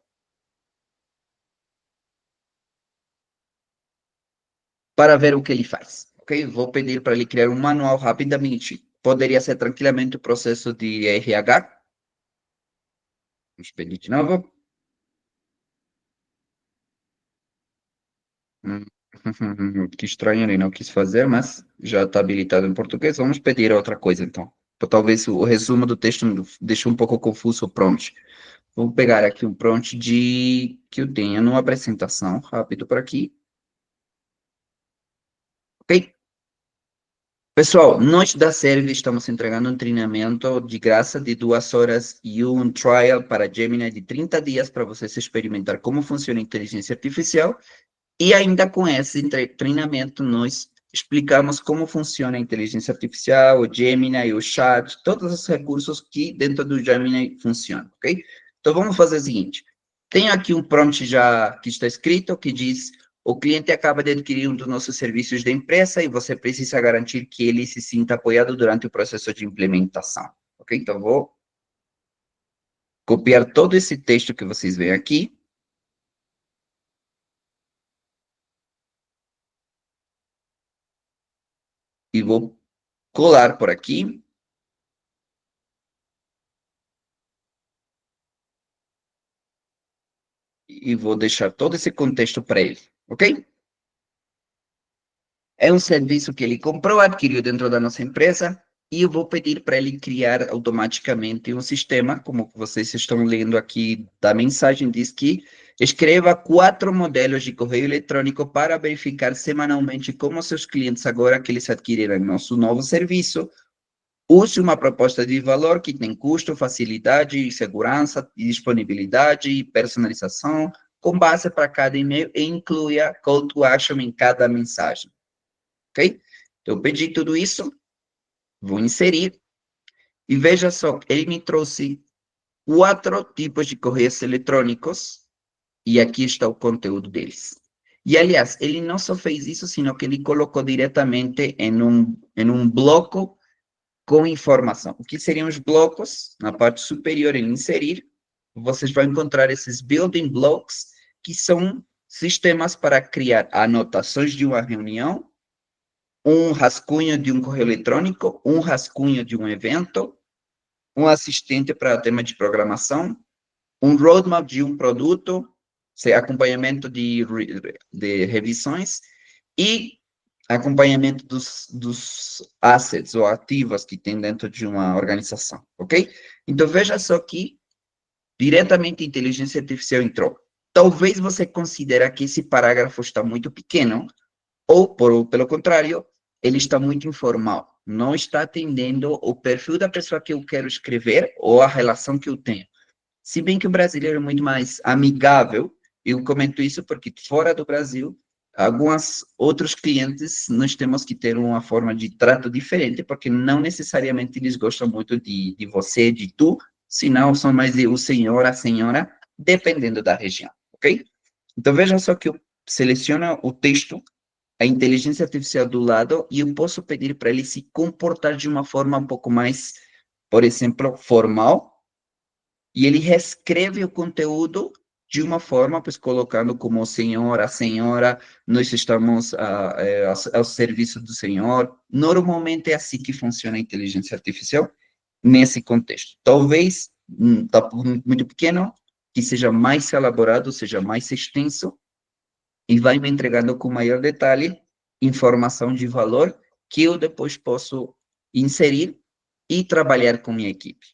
para ver o que ele faz. Ok? Vou pedir para ele criar um manual rapidamente. Poderia ser tranquilamente o processo de RH. Vamos pedir de novo. Que estranho, ele não quis fazer, mas já está habilitado em português. Vamos pedir outra coisa, então. Talvez o resumo do texto me deixe um pouco confuso o prompt. Vou pegar aqui um prompt que eu tenha numa apresentação, rápido por aqui. Ok? Pessoal, nós da Serve estamos entregando um treinamento de graça de 2 horas e um trial para Gemini de 30 dias para vocês experimentar como funciona a inteligência artificial. E ainda com esse treinamento, nós explicamos como funciona a inteligência artificial, o Gemini, o chat, todos os recursos que dentro do Gemini funcionam, ok? Então, vamos fazer o seguinte. Tenho aqui um prompt já que está escrito, que diz: o cliente acaba de adquirir um dos nossos serviços da empresa e você precisa garantir que ele se sinta apoiado durante o processo de implementação, ok? Então, vou copiar todo esse texto que vocês veem aqui. E vou colar por aqui. E vou deixar todo esse contexto para ele, ok? É um serviço que ele comprou, adquiriu dentro da nossa empresa, e eu vou pedir para ele criar automaticamente um sistema, como vocês estão lendo aqui da mensagem, diz que escreva 4 modelos de correio eletrônico para verificar semanalmente como seus clientes, agora que eles adquiriram nosso novo serviço, use uma proposta de valor que tem custo, facilidade, segurança, disponibilidade e personalização com base para cada e-mail e inclua call to action em cada mensagem. Ok? Então, eu pedi tudo isso, vou inserir, e veja só, ele me trouxe 4 tipos de correios eletrônicos, e aqui está o conteúdo deles. E, aliás, ele não só fez isso, sino que ele colocou diretamente em um bloco com informação. O que seriam os blocos? Na parte superior, em inserir, vocês vão encontrar esses building blocks, que são sistemas para criar anotações de uma reunião, um rascunho de um correio eletrônico, um rascunho de um evento, um assistente para tema de programação, um roadmap de um produto, acompanhamento de revisões e acompanhamento dos assets ou ativos que tem dentro de uma organização, ok? Então, veja só que diretamente a inteligência artificial entrou. Talvez você considere que esse parágrafo está muito pequeno, ou, pelo contrário, ele está muito informal. Não está atendendo o perfil da pessoa que eu quero escrever ou a relação que eu tenho. Se bem que o brasileiro é muito mais amigável, eu comento isso porque fora do Brasil, alguns outros clientes, nós temos que ter uma forma de trato diferente, porque não necessariamente eles gostam muito de você, de tu, senão são mais de o senhor, a senhora, dependendo da região, ok? Então, veja só que eu seleciono o texto, a inteligência artificial do lado, e eu posso pedir para ele se comportar de uma forma um pouco mais por exemplo, formal, e ele reescreve o conteúdo de uma forma, pois, colocando como senhor, a senhora, nós estamos ao serviço do senhor. Normalmente é assim que funciona a inteligência artificial, nesse contexto. Talvez, está muito pequeno, que seja mais elaborado, seja mais extenso, e vai me entregando com maior detalhe informação de valor que eu depois posso inserir e trabalhar com minha equipe.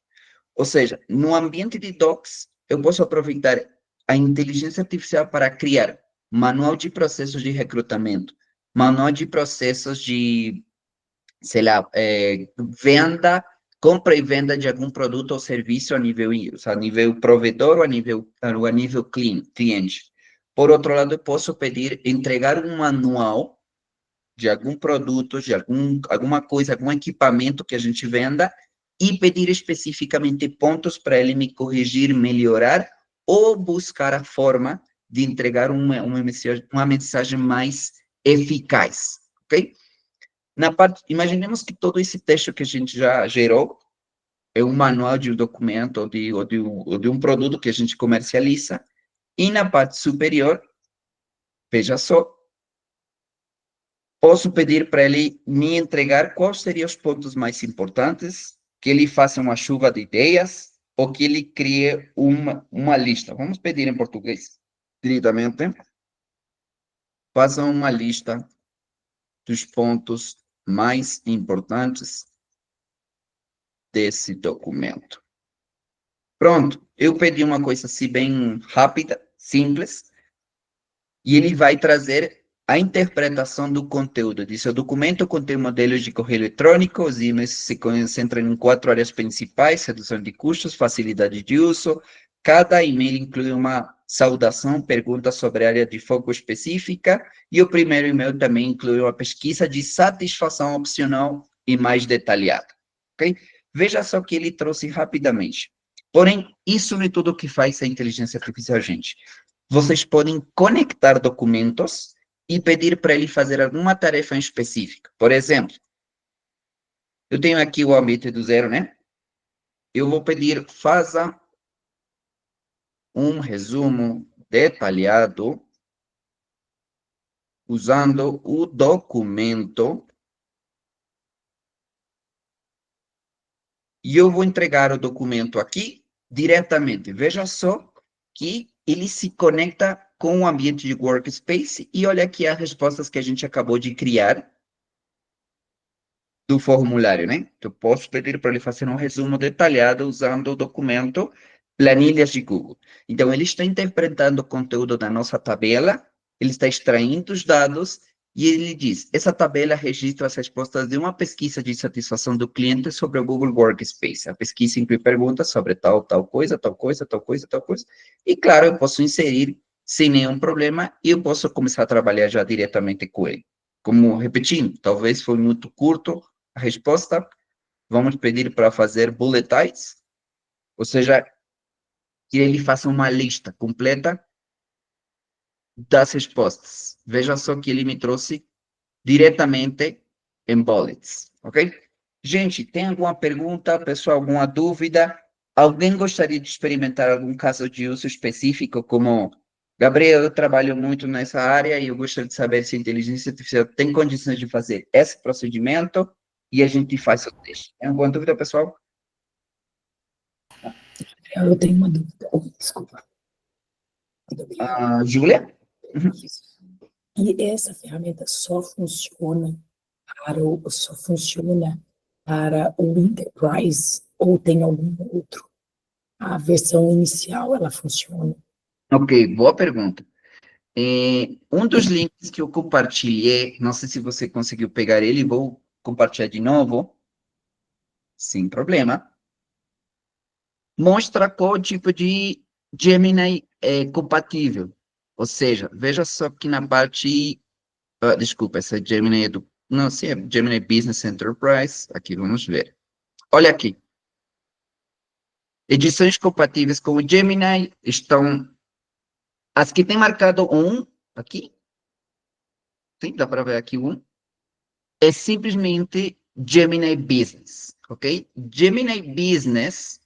Ou seja, no ambiente de docs, eu posso aproveitar a inteligência artificial para criar manual de processos de recrutamento, manual de processos de, sei lá, venda, compra e venda de algum produto ou serviço a nível provedor ou a nível cliente. Por outro lado, eu posso pedir, entregar um manual de algum produto, de alguma coisa, algum equipamento que a gente venda, e pedir especificamente pontos para ele me corrigir, melhorar, ou buscar a forma de entregar uma mensagem mais eficaz, ok? Imaginemos que todo esse texto que a gente já gerou é um manual de um documento ou de um produto que a gente comercializa, e na parte superior, veja só, posso pedir para ele me entregar quais seriam os pontos mais importantes, que ele faça uma chuva de ideias, ou que ele crie uma lista. Vamos pedir em português, diretamente. Faça uma lista dos pontos mais importantes desse documento. Pronto, eu pedi uma coisa assim bem rápida, simples, e ele vai trazer a interpretação do conteúdo. Diz: o documento contém modelos de correio eletrônico, os e-mails se concentram em 4 áreas principais: redução de custos, facilidade de uso. Cada e-mail inclui uma saudação, pergunta sobre a área de foco específica, e o primeiro e-mail também inclui uma pesquisa de satisfação opcional e mais detalhada. Ok? Veja só que ele trouxe rapidamente. Porém, isso não é tudo o que faz a inteligência artificial, gente. Vocês podem conectar documentos e pedir para ele fazer alguma tarefa em específica. Por exemplo, eu tenho aqui o ambiente do zero, né? Eu vou pedir, faça um resumo detalhado usando o documento, e eu vou entregar o documento aqui diretamente. Veja só que ele se conecta com o ambiente de workspace, e olha aqui as respostas que a gente acabou de criar do formulário, né? Eu posso pedir para ele fazer um resumo detalhado usando o documento planilhas de Google. Então, ele está interpretando o conteúdo da nossa tabela, ele está extraindo os dados, e ele diz: essa tabela registra as respostas de uma pesquisa de satisfação do cliente sobre o Google Workspace. A pesquisa inclui perguntas sobre tal coisa, tal coisa, tal coisa, tal coisa. E, claro, eu posso inserir sem nenhum problema, e eu posso começar a trabalhar já diretamente com ele. Como, repetindo, talvez foi muito curto a resposta, vamos pedir para fazer bulletites, ou seja, que ele faça uma lista completa das respostas. Veja só que ele me trouxe diretamente em bullets, ok? Gente, tem alguma pergunta, pessoal, alguma dúvida? Alguém gostaria de experimentar algum caso de uso específico, como: Gabriel, eu trabalho muito nessa área e eu gostaria de saber se a inteligência artificial tem condições de fazer esse procedimento, e a gente faz o teste. Tem alguma dúvida, pessoal? Eu tenho uma dúvida. Desculpa. Júlia? E essa ferramenta só funciona para o Enterprise, ou tem algum outro? A versão inicial, ela funciona? Ok, boa pergunta. Um dos links que eu compartilhei, não sei se você conseguiu pegar ele, vou compartilhar de novo, sem problema. Mostra qual tipo de Gemini é compatível. Ou seja, veja só que na parte... desculpa, essa Gemini é do... Não, sim, é Gemini Business Enterprise. Aqui, vamos ver. Olha aqui. Edições compatíveis com o Gemini estão... As que tem marcado 1, aqui. Sim, dá para ver aqui 1. É simplesmente Gemini Business. ok? Gemini Business,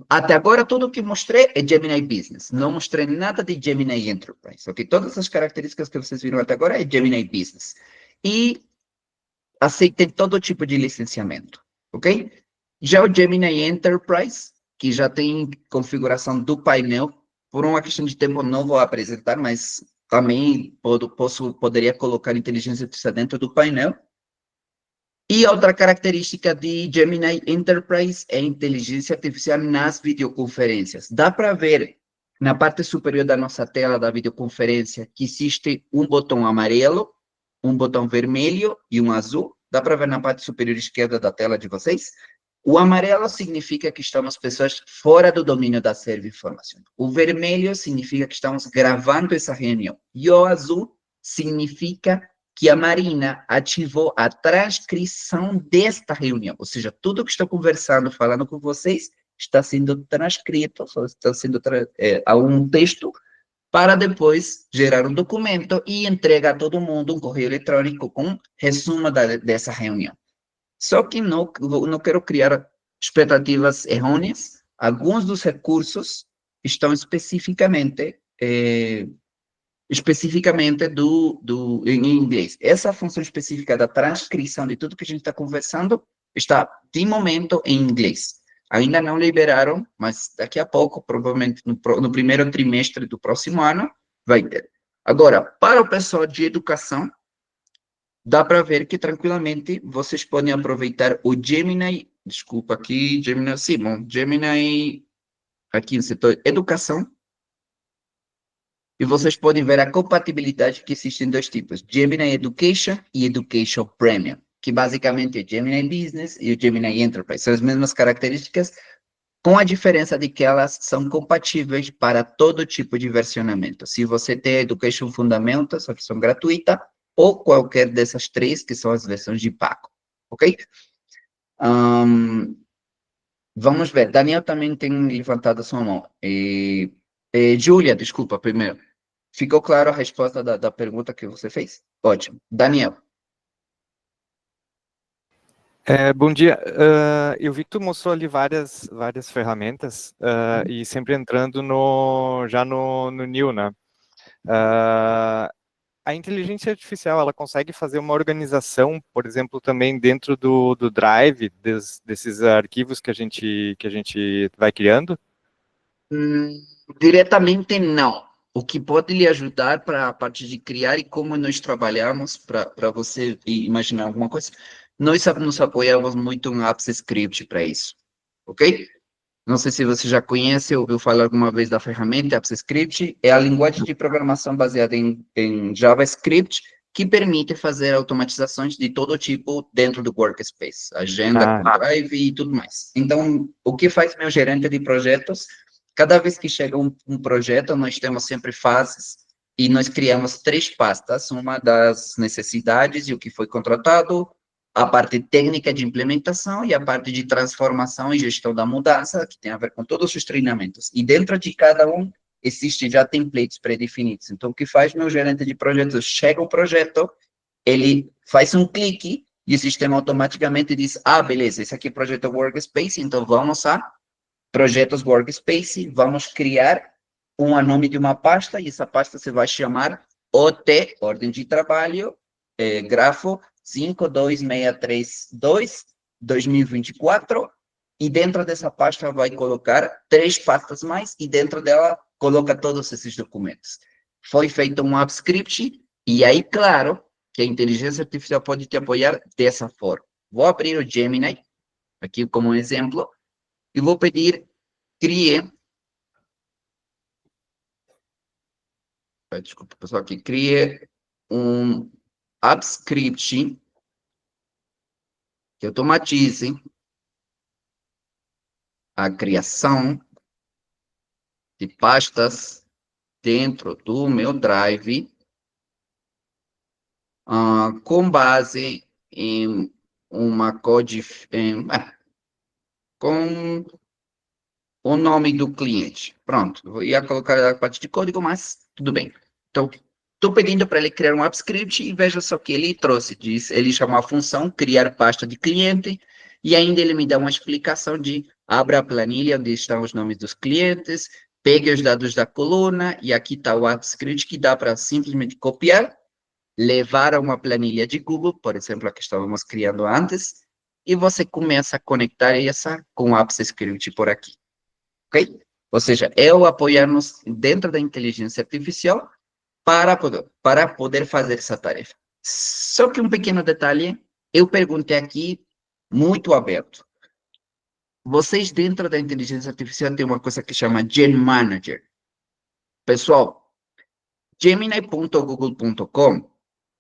até agora tudo que mostrei é Gemini Business, não mostrei nada de Gemini Enterprise, ok? Todas as características que vocês viram até agora é Gemini Business. E aceitem todo tipo de licenciamento, ok? Já o Gemini Enterprise, que já tem configuração do painel, por uma questão de tempo não vou apresentar, mas também poderia colocar inteligência artificial dentro do painel. E outra característica de Gemini Enterprise é a inteligência artificial nas videoconferências. Dá para ver na parte superior da nossa tela da videoconferência que existe um botão amarelo, um botão vermelho e um azul. Dá para ver na parte superior esquerda da tela de vocês? O amarelo significa que estamos pessoas fora do domínio da informação. O vermelho significa que estamos gravando essa reunião. E o azul significa que a Marina ativou a transcrição desta reunião. Ou seja, tudo que estou conversando, falando com vocês, está sendo transcrito, está sendo a um texto, para depois gerar um documento e entregar a todo mundo um correio eletrônico com resumo dessa reunião. Só que não quero criar expectativas errôneas. Alguns dos recursos estão especificamente em inglês. Essa função específica da transcrição de tudo que a gente está conversando está, de momento, em inglês. Ainda não liberaram, mas daqui a pouco, provavelmente no primeiro trimestre do próximo ano, vai ter. Agora, para o pessoal de educação, dá para ver que tranquilamente vocês podem aproveitar o Gemini, desculpa aqui, Gemini, aqui no setor educação, e vocês podem ver a compatibilidade que existem dois tipos, Gemini Education e Education Premium, que basicamente é o Gemini Business e o Gemini Enterprise. São as mesmas características, com a diferença de que elas são compatíveis para todo tipo de versionamento. Se você tem Education Fundamentals, a versão gratuita, ou qualquer dessas três, que são as versões de pago, ok? Vamos ver, Daniel também tem levantado a sua mão. Júlia, desculpa, primeiro. Ficou claro a resposta da pergunta que você fez? Ótimo. Daniel. Bom dia. Eu vi que tu mostrou ali várias ferramentas e sempre entrando já no new, né? A inteligência artificial, ela consegue fazer uma organização, por exemplo, também dentro do Drive, desses arquivos que a gente vai criando? Diretamente não. O que pode lhe ajudar para a parte de criar e como nós trabalhamos, para você imaginar alguma coisa, nós nos apoiamos muito em Apps Script para isso, ok? Não sei se você já conhece ou ouviu falar alguma vez da ferramenta Apps Script. É a linguagem de programação baseada em JavaScript que permite fazer automatizações de todo tipo dentro do Workspace, agenda, Drive e tudo mais. Então, o que faz meu gerente de projetos? Cada vez que chega um projeto, nós temos sempre fases e nós criamos 3 pastas, uma das necessidades e o que foi contratado, a parte técnica de implementação e a parte de transformação e gestão da mudança, que tem a ver com todos os treinamentos. E dentro de cada um, existem já templates pré-definidos. Então, o que faz meu gerente de projetos? Chega o projeto, ele faz um clique e o sistema automaticamente diz, beleza, esse aqui é o projeto Workspace, então vamos a projetos Workspace, vamos criar um nome de uma pasta, e essa pasta se vai chamar OT, Ordem de Trabalho, grafo 52632, 2024, e dentro dessa pasta vai colocar 3 pastas mais, e dentro dela coloca todos esses documentos. Foi feito um app script, e aí, claro, que a inteligência artificial pode te apoiar dessa forma. Vou abrir o Gemini, aqui como exemplo, e vou pedir, desculpa, pessoal, crie um app script que automatize a criação de pastas dentro do meu Drive com base em uma com o nome do cliente. Pronto, eu ia colocar a parte de código, mas tudo bem. Então, Estou pedindo para ele criar um app script e veja só o que ele trouxe. Ele chama a função criar pasta de cliente e ainda ele me dá uma explicação de abra a planilha onde estão os nomes dos clientes, pegue os dados da coluna e aqui está o app script que dá para simplesmente copiar, levar a uma planilha de Google, por exemplo, a que estávamos criando antes, e você começa a conectar essa com o Apps Script por aqui, ok? Ou seja, é o apoiar-nos dentro da inteligência artificial para poder fazer essa tarefa. Só que um pequeno detalhe, eu perguntei aqui, muito aberto. Vocês dentro da inteligência artificial tem uma coisa que chama Gen Manager. Pessoal, Gemini.google.com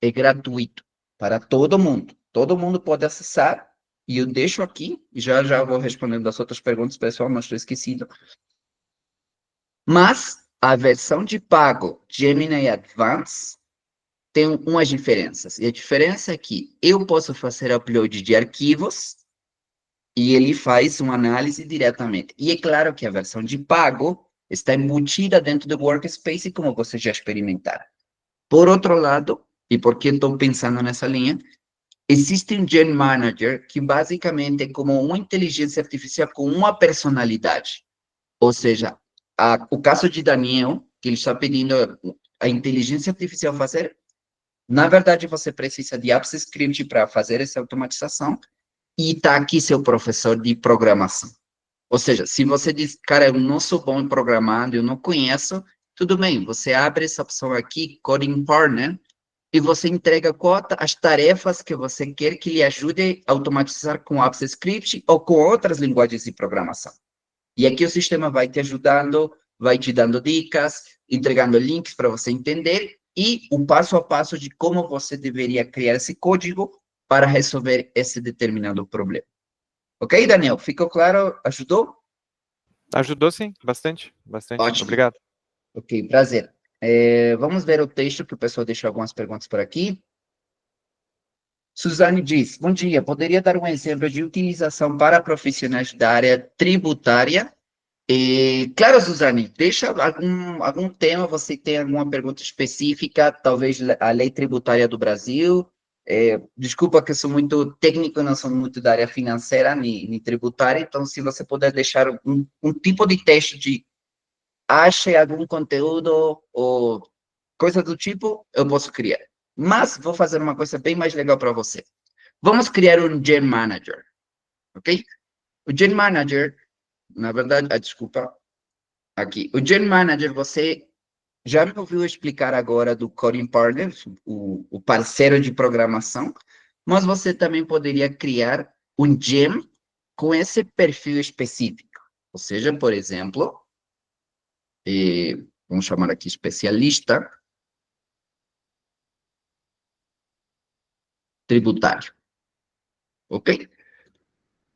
é gratuito para todo mundo. Todo mundo pode acessar e eu deixo aqui, e já vou respondendo as outras perguntas, pessoal, não estou esquecido. Mas a versão de pago Gemini Advanced tem umas diferenças. E a diferença é que eu posso fazer upload de arquivos e ele faz uma análise diretamente. E é claro que a versão de pago está embutida dentro do Workspace, como vocês já experimentaram. Por outro lado, e porque estou pensando nessa linha, existe um Gen Manager que basicamente é como uma inteligência artificial com uma personalidade. Ou seja, o caso de Daniel, que ele está pedindo a inteligência artificial fazer, na verdade você precisa de Apps Script para fazer essa automatização e está aqui seu professor de programação. Ou seja, se você diz, cara, eu não sou bom em programar, eu não conheço, tudo bem, você abre essa opção aqui, Coding Partner, e você entrega as tarefas que você quer que lhe ajude a automatizar com Apps Script ou com outras linguagens de programação. E aqui o sistema vai te ajudando, vai te dando dicas, entregando links para você entender e o passo a passo de como você deveria criar esse código para resolver esse determinado problema. Ok, Daniel? Ficou claro? Ajudou? Ajudou sim, bastante. Ótimo. Obrigado. Ok, prazer. Vamos ver o texto que o pessoal deixou algumas perguntas por aqui. Suzane diz, bom dia, poderia dar um exemplo de utilização para profissionais da área tributária? Claro, Suzane, deixa algum tema, você tem alguma pergunta específica, talvez a lei tributária do Brasil. Desculpa que eu sou muito técnico, não sou muito da área financeira nem tributária, então se você puder deixar um tipo de texto de ache algum conteúdo ou coisa do tipo, eu posso criar. Mas vou fazer uma coisa bem mais legal para você. Vamos criar um Gen Manager, ok? O Gen Manager, na verdade, desculpa, aqui. O Gen Manager, você já me ouviu explicar agora do Coding Partner, o parceiro de programação, mas você também poderia criar um Gem com esse perfil específico. Ou seja, por exemplo, vamos chamar aqui especialista tributário. Ok?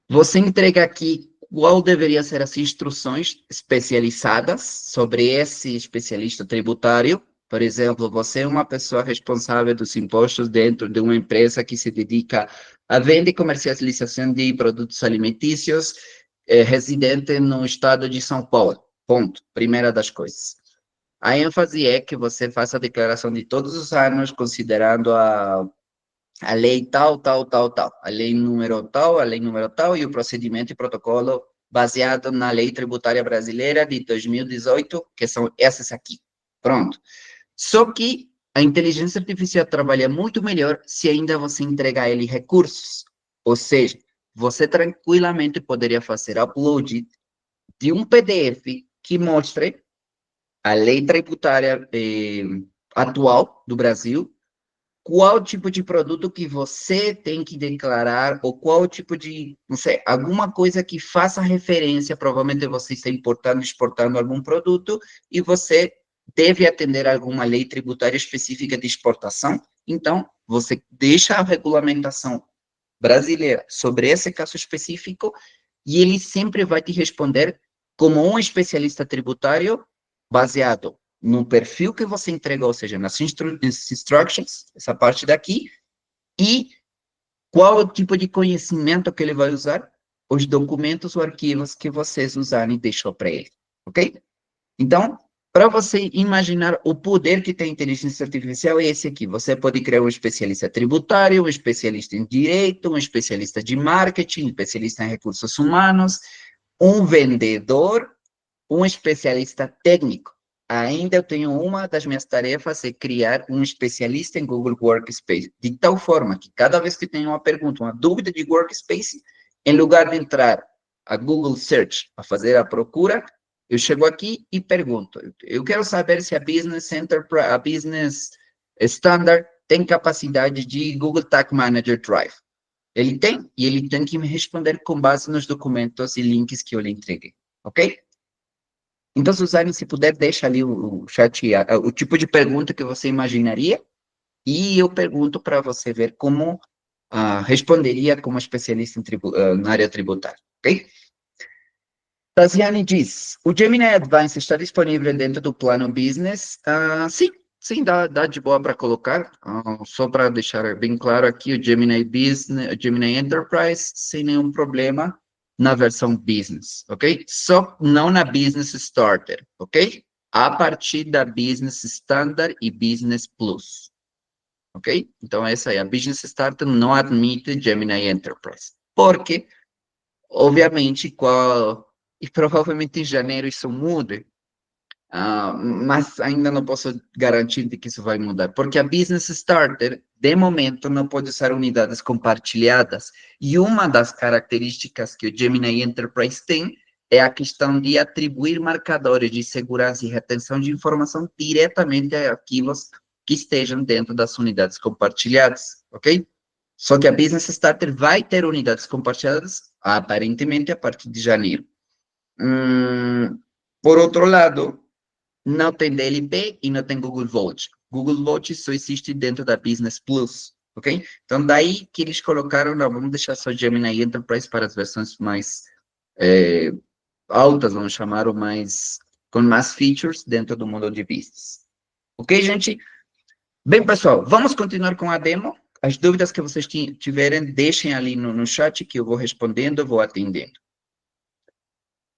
Você entrega aqui qual deveria ser as instruções especializadas sobre esse especialista tributário. Por exemplo, você é uma pessoa responsável dos impostos dentro de uma empresa que se dedica à venda e comercialização de produtos alimentícios, residente no estado de São Paulo. Ponto. Primeira das coisas. A ênfase é que você faça a declaração de todos os anos, considerando a lei tal, a lei número tal, e o procedimento e protocolo baseado na lei tributária brasileira de 2018, que são essas aqui. Pronto. Só que a inteligência artificial trabalha muito melhor se ainda você entregar a ele recursos. Ou seja, você tranquilamente poderia fazer upload de um PDF que mostre a lei tributária atual do Brasil, qual tipo de produto que você tem que declarar, ou qual tipo de, não sei, alguma coisa que faça referência, provavelmente você está importando, exportando algum produto, e você deve atender a alguma lei tributária específica de exportação, então, você deixa a regulamentação brasileira sobre esse caso específico, e ele sempre vai te responder como um especialista tributário, baseado no perfil que você entregou, ou seja, nas instructions, essa parte daqui, e qual o tipo de conhecimento que ele vai usar, os documentos ou arquivos que vocês usarem e deixou para ele, ok? Então, Para você imaginar o poder que tem a inteligência artificial, é esse aqui. Você pode criar um especialista tributário, um especialista em direito, um especialista de marketing, um especialista em recursos humanos, um vendedor, um especialista técnico. Ainda eu tenho uma das minhas tarefas é criar um especialista em Google Workspace, de tal forma que cada vez que tenho uma pergunta, uma dúvida de Workspace, em lugar de entrar a Google Search a fazer a procura, eu chego aqui e pergunto, eu quero saber se a Business Enterprise, a Business Standard tem capacidade de Google Tag Manager Drive. Ele tem, e ele tem que me responder com base nos documentos e links que eu lhe entreguei, ok? Então, Suzane, se puder, deixa ali o chat, o tipo de pergunta que você imaginaria, e eu pergunto para você ver como responderia como especialista na área tributária, ok? Taziane diz, o Gemini Advanced está disponível dentro do plano Business? Sim, dá de boa para colocar. Só para deixar bem claro aqui, o Gemini Business, o Gemini Enterprise, sem nenhum problema, na versão Business, ok? Só não na Business Starter, ok? A partir da Business Standard e Business Plus, ok? Então, essa é a Business Starter, não admite Gemini Enterprise. Porque, obviamente, e provavelmente em janeiro isso mude, mas ainda não posso garantir de que isso vai mudar, porque a Business Starter, de momento, não pode usar unidades compartilhadas, e uma das características que o Gemini Enterprise tem é a questão de atribuir marcadores de segurança e retenção de informação diretamente a arquivos que estejam dentro das unidades compartilhadas, ok? Só que a Business Starter vai ter unidades compartilhadas, aparentemente, a partir de janeiro. Por outro lado, não tem DLP e não tem Google Vault. Google Vault só existe dentro da Business Plus, ok? Então, daí que eles colocaram, não, vamos deixar só Gemini Enterprise para as versões mais altas, vamos chamar, ou mais, com mais features dentro do mundo de business. Ok, gente? Bem, pessoal, vamos continuar com a demo. As dúvidas que vocês tiverem, deixem ali no chat que eu vou respondendo, vou atendendo.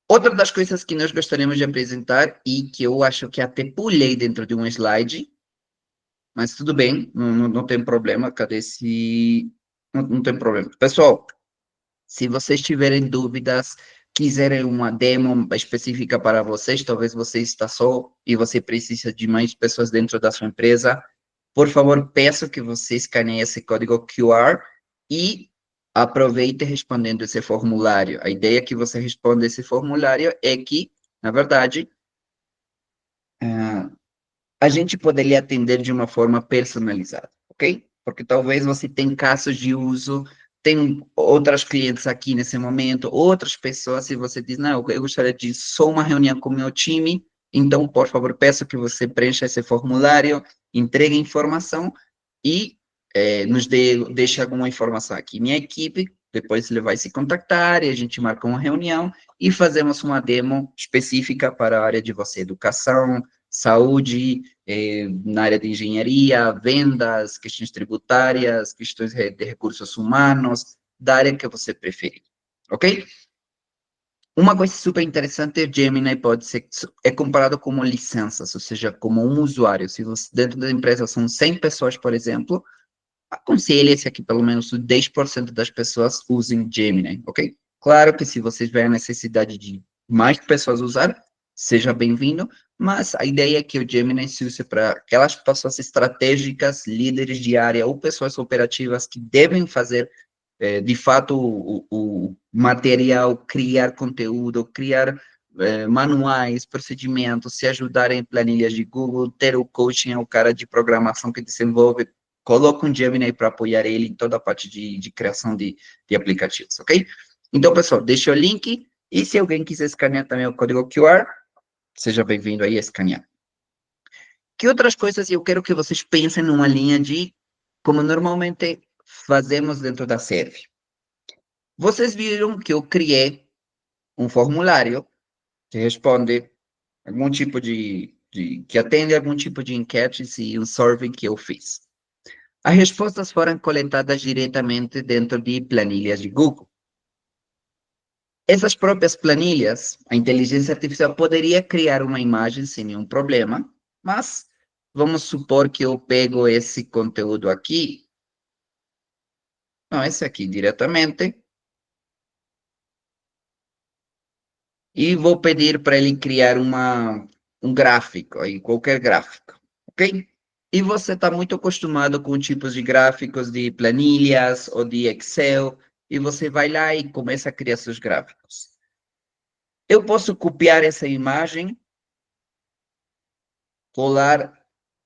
Outra das coisas que nós gostaríamos de apresentar e que eu acho que até pulei dentro de um slide, mas tudo bem, não tem problema, cadê esse... Não tem problema. Pessoal, se vocês tiverem dúvidas, quiserem uma demo específica para vocês, talvez você está só e você precisa de mais pessoas dentro da sua empresa, por favor, peço que você escaneie esse código QR e aproveite respondendo esse formulário. A ideia que você responda esse formulário é que, na verdade, a gente poderia atender de uma forma personalizada, ok? Porque talvez você tenha casos de uso, tem outras clientes aqui nesse momento, outras pessoas, e você diz, não, eu gostaria de só uma reunião com o meu time, então, por favor, peço que você preencha esse formulário, entregue a informação e nos deixe alguma informação aqui. Minha equipe, depois ele vai se contactar e a gente marca uma reunião e fazemos uma demo específica para a área de você, educação, saúde, na área de engenharia, vendas, questões tributárias, questões de recursos humanos, da área que você preferir, ok? Uma coisa super interessante, o Gemini pode ser, comparado como licenças, ou seja, como um usuário. Se você, dentro da empresa são 100 pessoas, por exemplo, aconselha-se que pelo menos 10% das pessoas usem Gemini, ok? Claro que se vocês tiverem a necessidade de mais pessoas usar, seja bem-vindo, mas a ideia é que o Gemini se use para aquelas pessoas estratégicas, líderes de área ou pessoas operativas que devem fazer de fato, o material, criar conteúdo, criar manuais, procedimentos, se ajudarem em planilhas de Google, ter o coaching, o cara de programação que desenvolve, coloca um Gemini para apoiar ele em toda a parte de criação de aplicativos, ok? Então, pessoal, deixa o link, e se alguém quiser escanear também o código QR, seja bem-vindo aí a escanear. Que outras coisas eu quero que vocês pensem numa linha de como normalmente fazemos dentro da Serve. Vocês viram que eu criei um formulário que responde algum tipo que atende algum tipo de enquetes e um survey que eu fiz. As respostas foram coletadas diretamente dentro de planilhas de Google. Essas próprias planilhas, a inteligência artificial poderia criar uma imagem sem nenhum problema, mas vamos supor que eu pego esse conteúdo aqui, não, esse aqui diretamente, e vou pedir para ele criar um gráfico, aí, qualquer gráfico, ok? E você está muito acostumado com tipos de gráficos de planilhas ou de Excel, e você vai lá e começa a criar seus gráficos. Eu posso copiar essa imagem, colar,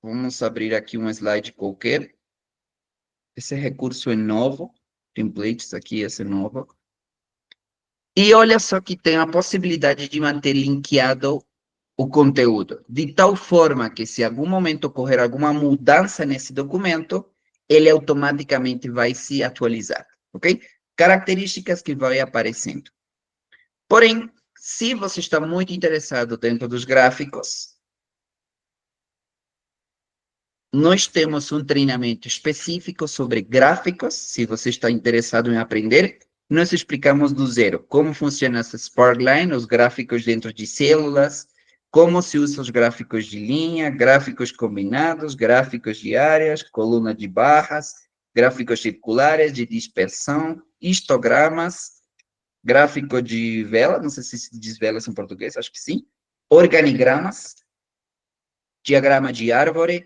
vamos abrir aqui um slide qualquer. Esse recurso é novo, templates aqui, esse é novo. E olha só que tem a possibilidade de manter linkeado o conteúdo, de tal forma que se em algum momento ocorrer alguma mudança nesse documento, ele automaticamente vai se atualizar, ok? Características que vai aparecendo. Porém, se você está muito interessado dentro dos gráficos, nós temos um treinamento específico sobre gráficos. Se você está interessado em aprender, nós explicamos do zero como funciona essa Sparkline, os gráficos dentro de células, como se usa os gráficos de linha, gráficos combinados, gráficos de áreas, coluna de barras, gráficos circulares de dispersão, histogramas, gráfico de vela, não sei se diz velas em português, acho que sim, organigramas, diagrama de árvore,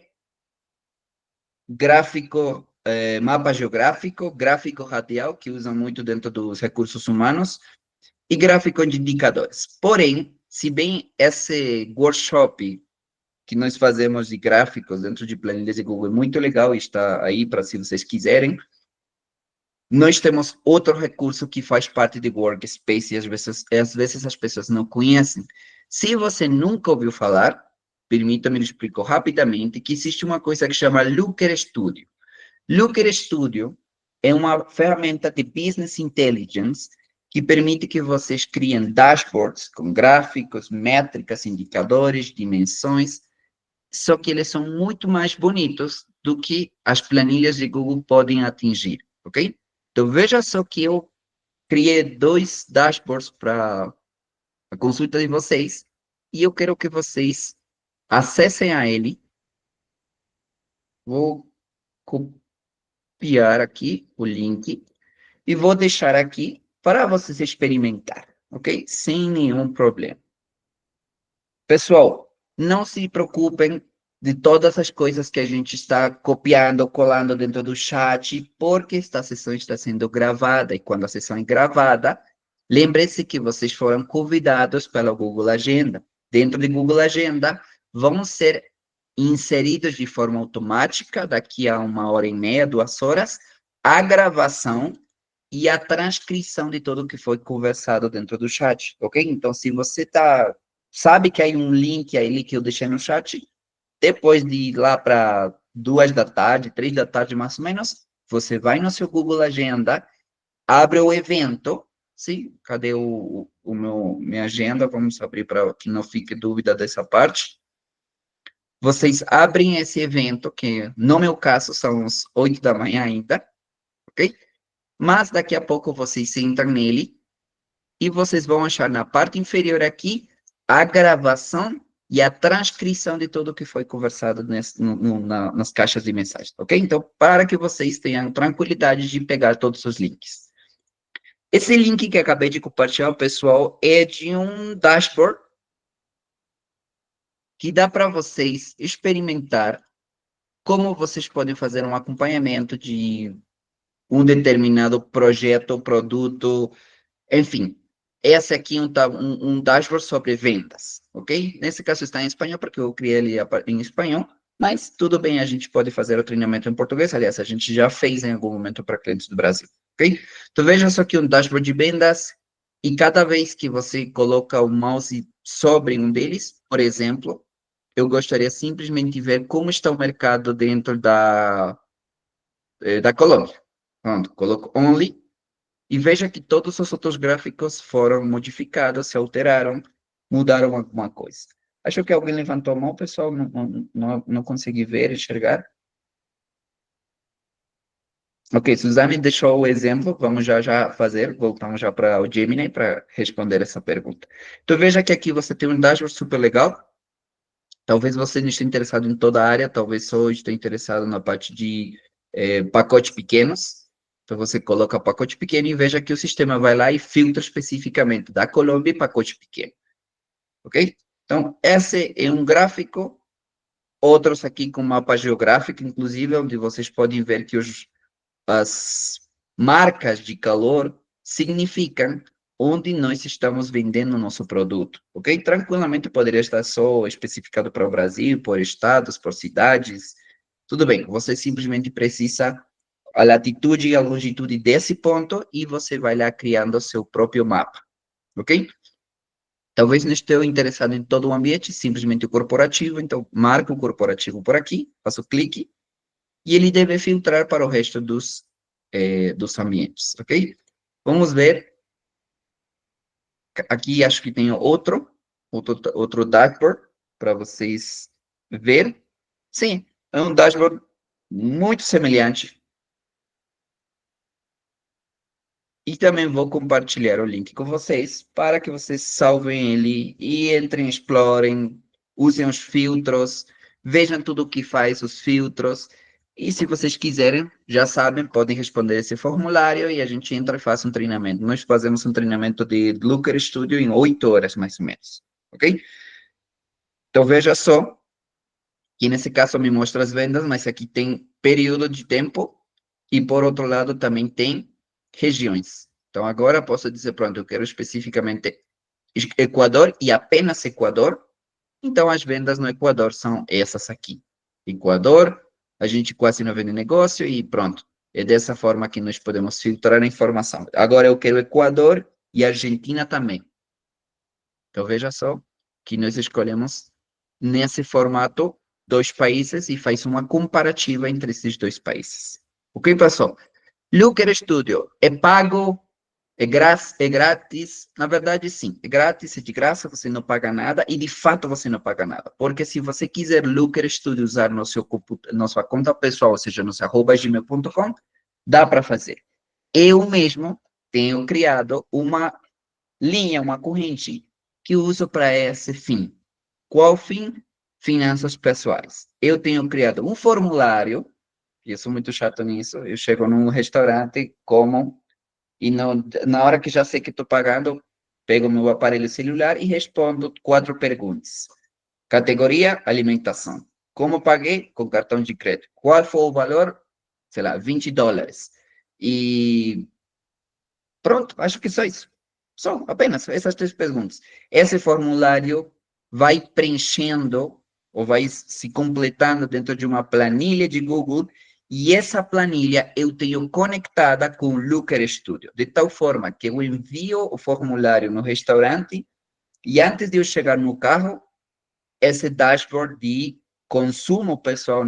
gráfico, mapa geográfico, gráfico radial, que usam muito dentro dos recursos humanos, e gráfico de indicadores. Porém, se bem esse workshop que nós fazemos de gráficos dentro de planilhas de Google é muito legal, está aí para se vocês quiserem, nós temos outro recurso que faz parte de Workspace e às vezes as pessoas não conhecem. Se você nunca ouviu falar, permita-me explicar rapidamente que existe uma coisa que chama Looker Studio. Looker Studio é uma ferramenta de Business Intelligence que permite que vocês criem dashboards com gráficos, métricas, indicadores, dimensões, só que eles são muito mais bonitos do que as planilhas de Google podem atingir, ok? Então, veja só que eu criei 2 dashboards para a consulta de vocês e eu quero que vocês acessem a ele. Vou copiar aqui o link e vou deixar aqui para vocês experimentar, ok? Sem nenhum problema. Pessoal, não se preocupem de todas as coisas que a gente está copiando, colando dentro do chat, porque esta sessão está sendo gravada, e quando a sessão é gravada, lembre-se que vocês foram convidados pela Google Agenda. Dentro de Google Agenda, vão ser inseridos de forma automática, daqui a 1h30, 2 horas, a gravação e a transcrição de tudo que foi conversado dentro do chat, ok? Então, se você sabe que há um link aí que eu deixei no chat, depois de ir lá para 2 da tarde, 3 da tarde mais ou menos, você vai no seu Google Agenda, abre o evento, sim, cadê minha agenda? Vamos abrir para que não fique dúvida dessa parte. Vocês abrem esse evento, que no meu caso são as 8 da manhã ainda, ok? Mas daqui a pouco vocês entram nele e vocês vão achar na parte inferior aqui a gravação e a transcrição de tudo que foi conversado nas caixas de mensagens, ok? Então, para que vocês tenham tranquilidade de pegar todos os links. Esse link que acabei de compartilhar, pessoal, é de um dashboard que dá para vocês experimentar como vocês podem fazer um acompanhamento de um determinado projeto, produto, enfim. Esse aqui é um dashboard sobre vendas, ok? Nesse caso está em espanhol, porque eu criei ele em espanhol, mas tudo bem, a gente pode fazer o treinamento em português. Aliás, a gente já fez em algum momento para clientes do Brasil, ok? Então, veja só aqui um dashboard de vendas, e cada vez que você coloca o mouse sobre um deles, por exemplo, eu gostaria simplesmente de ver como está o mercado dentro da Colômbia. Pronto, coloco only, e veja que todos os outros gráficos foram modificados, se alteraram, mudaram alguma coisa. Acho que alguém levantou a mão, pessoal, não consegui ver, enxergar. Ok, Suzane deixou o exemplo, vamos já fazer, voltamos já para o Gemini para responder essa pergunta. Então veja que aqui você tem um dashboard super legal, talvez você não esteja interessado em toda a área, talvez só esteja interessado na parte de pacotes pequenos, então você coloca pacote pequeno e veja que o sistema vai lá e filtra especificamente da Colômbia e pacote pequeno, ok? Então esse é um gráfico, outros aqui com mapa geográfico, inclusive, onde vocês podem ver que as marcas de calor significam onde nós estamos vendendo o nosso produto, ok? Tranquilamente poderia estar só especificado para o Brasil, por estados, por cidades, tudo bem, você simplesmente precisa a latitude e a longitude desse ponto e você vai lá criando o seu próprio mapa, ok? Talvez não esteja interessado em todo o ambiente, simplesmente o corporativo, então marca o corporativo por aqui, faço clique, e ele deve filtrar para o resto dos ambientes, ok? Vamos ver. Aqui acho que tem outro dashboard para vocês ver. Sim, é um dashboard muito semelhante. E também vou compartilhar o link com vocês para que vocês salvem ele e entrem, explorem, usem os filtros, vejam tudo o que faz os filtros. E se vocês quiserem, já sabem, podem responder esse formulário e a gente entra e faz um treinamento. Nós fazemos um treinamento de Looker Studio em 8 horas, mais ou menos. Ok? Então, veja só, que nesse caso me mostra as vendas, mas aqui tem período de tempo e, por outro lado, também tem regiões. Então, agora posso dizer, pronto, eu quero especificamente Equador e apenas Equador. Então, as vendas no Equador são essas aqui. Equador, a gente quase não vende negócio e pronto. É dessa forma que nós podemos filtrar a informação. Agora, eu quero Equador e Argentina também. Então, veja só que nós escolhemos nesse formato 2 países e faz uma comparativa entre esses 2 países. Ok, pessoal? Looker Studio é pago, é grátis? Na verdade, sim. É grátis, é de graça, você não paga nada e, de fato, você não paga nada. Porque se você quiser Looker Studio usar no seu na sua conta pessoal, ou seja, no seu @gmail.com, dá para fazer. Eu mesmo tenho criado uma linha, uma corrente que uso para esse fim. Qual fim? Finanças pessoais. Eu tenho criado um formulário, e eu sou muito chato nisso, eu chego num restaurante, como, e na hora que já sei que estou pagando, pego meu aparelho celular e respondo 4 perguntas. Categoria, alimentação. Como paguei? Com cartão de crédito. Qual foi o valor? Sei lá, $20. E pronto, acho que só isso. Só, apenas essas 3 perguntas. Esse formulário vai preenchendo ou vai se completando dentro de uma planilha de Google e essa planilha eu tenho conectada com o Looker Studio, de tal forma que eu envio o formulário no restaurante e antes de eu chegar no carro, esse dashboard de consumo pessoal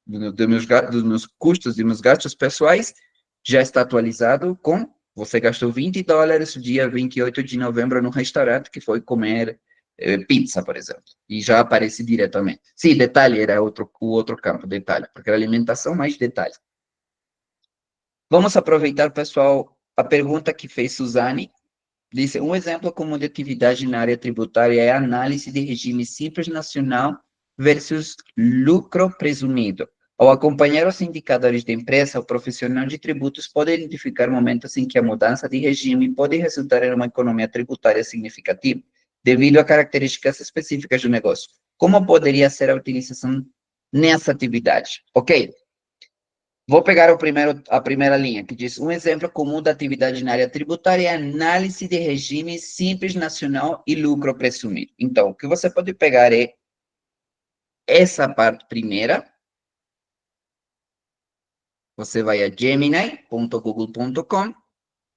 dos meus custos e meus gastos pessoais já está atualizado com você gastou $20 no dia 28 de novembro no restaurante que foi comer pizza, por exemplo, e já aparece diretamente. Sim, detalhe, era o outro campo, detalhe, porque era alimentação, mais detalhe. Vamos aproveitar, pessoal, a pergunta que fez Suzane. Disse, um exemplo comum de atividade na área tributária é a análise de regime simples nacional versus lucro presumido. Ao acompanhar os indicadores da empresa, o profissional de tributos pode identificar momentos em que a mudança de regime pode resultar em uma economia tributária significativa, devido a características específicas do negócio. Como poderia ser a utilização nessa atividade? Ok. Vou pegar a primeira linha, que diz, um exemplo comum da atividade na área tributária é a análise de regime simples nacional e lucro presumido. Então, o que você pode pegar é essa parte primeira. Você vai a gemini.google.com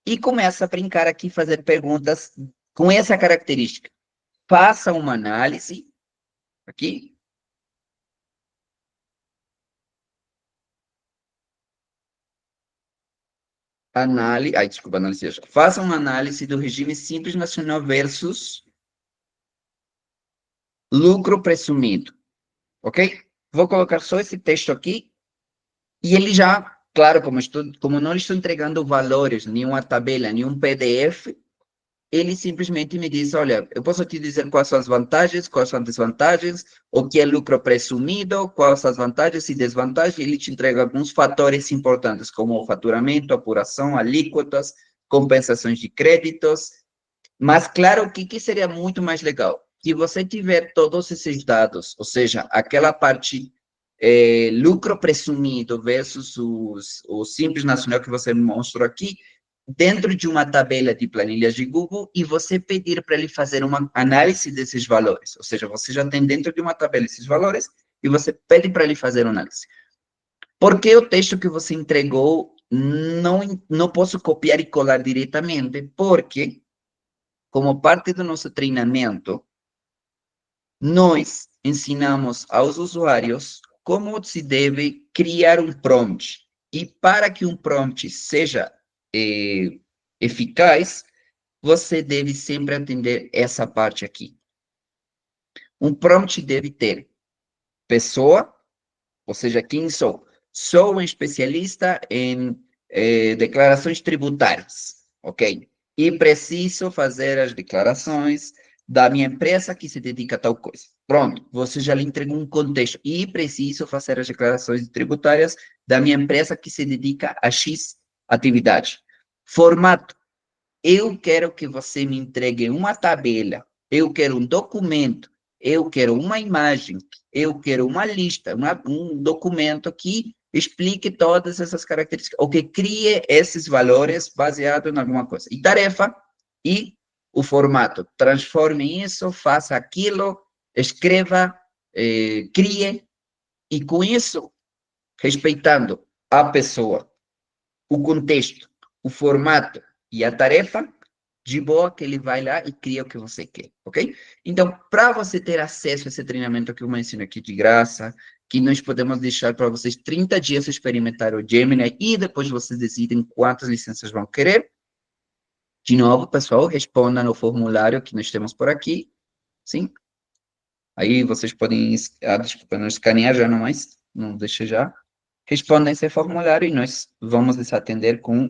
e começa a brincar aqui, fazer perguntas com essa característica. Faça uma análise, aqui, faça uma análise do regime simples nacional versus lucro presumido, ok? Vou colocar só esse texto aqui e ele já claro, como não estou entregando valores, nenhuma tabela, nenhum PDF, ele simplesmente me diz, olha, eu posso te dizer quais são as vantagens, quais são as desvantagens, o que é lucro presumido, quais são as vantagens e desvantagens, ele te entrega alguns fatores importantes, como o faturamento, apuração, alíquotas, compensações de créditos, mas, claro, o que seria muito mais legal? Que você tiver todos esses dados, ou seja, aquela parte lucro presumido versus o Simples Nacional que você me mostrou aqui, dentro de uma tabela de planilhas de Google e você pedir para ele fazer uma análise desses valores. Ou seja, você já tem dentro de uma tabela esses valores e você pede para ele fazer uma análise. Por que o texto que você entregou não posso copiar e colar diretamente? Porque, como parte do nosso treinamento, nós ensinamos aos usuários como se deve criar um prompt. E para que um prompt seja eficaz, você deve sempre atender essa parte aqui. Um prompt deve ter pessoa, ou seja, quem sou? Sou um especialista em declarações tributárias, ok? E preciso fazer as declarações da minha empresa que se dedica a tal coisa. Pronto, você já lhe entregou um contexto. E preciso fazer as declarações tributárias da minha empresa que se dedica a X atividade. Formato. Eu quero que você me entregue uma tabela, eu quero um documento, eu quero uma imagem, eu quero uma lista, um documento que explique todas essas características, ou que crie esses valores baseado em alguma coisa. E tarefa, e o formato. Transforme isso, faça aquilo, escreva, crie, e com isso, respeitando a pessoa, o contexto, o formato e a tarefa, de boa que ele vai lá e cria o que você quer, ok? Então, para você ter acesso a esse treinamento que eu ensino aqui de graça, que nós podemos deixar para vocês 30 dias experimentar o Gemini e depois vocês decidem quantas licenças vão querer. De novo, pessoal, responda no formulário que nós temos por aqui, sim? Aí vocês podem, desculpa, não escanear já, não deixa já. Respondam esse formulário e nós vamos lhes atender com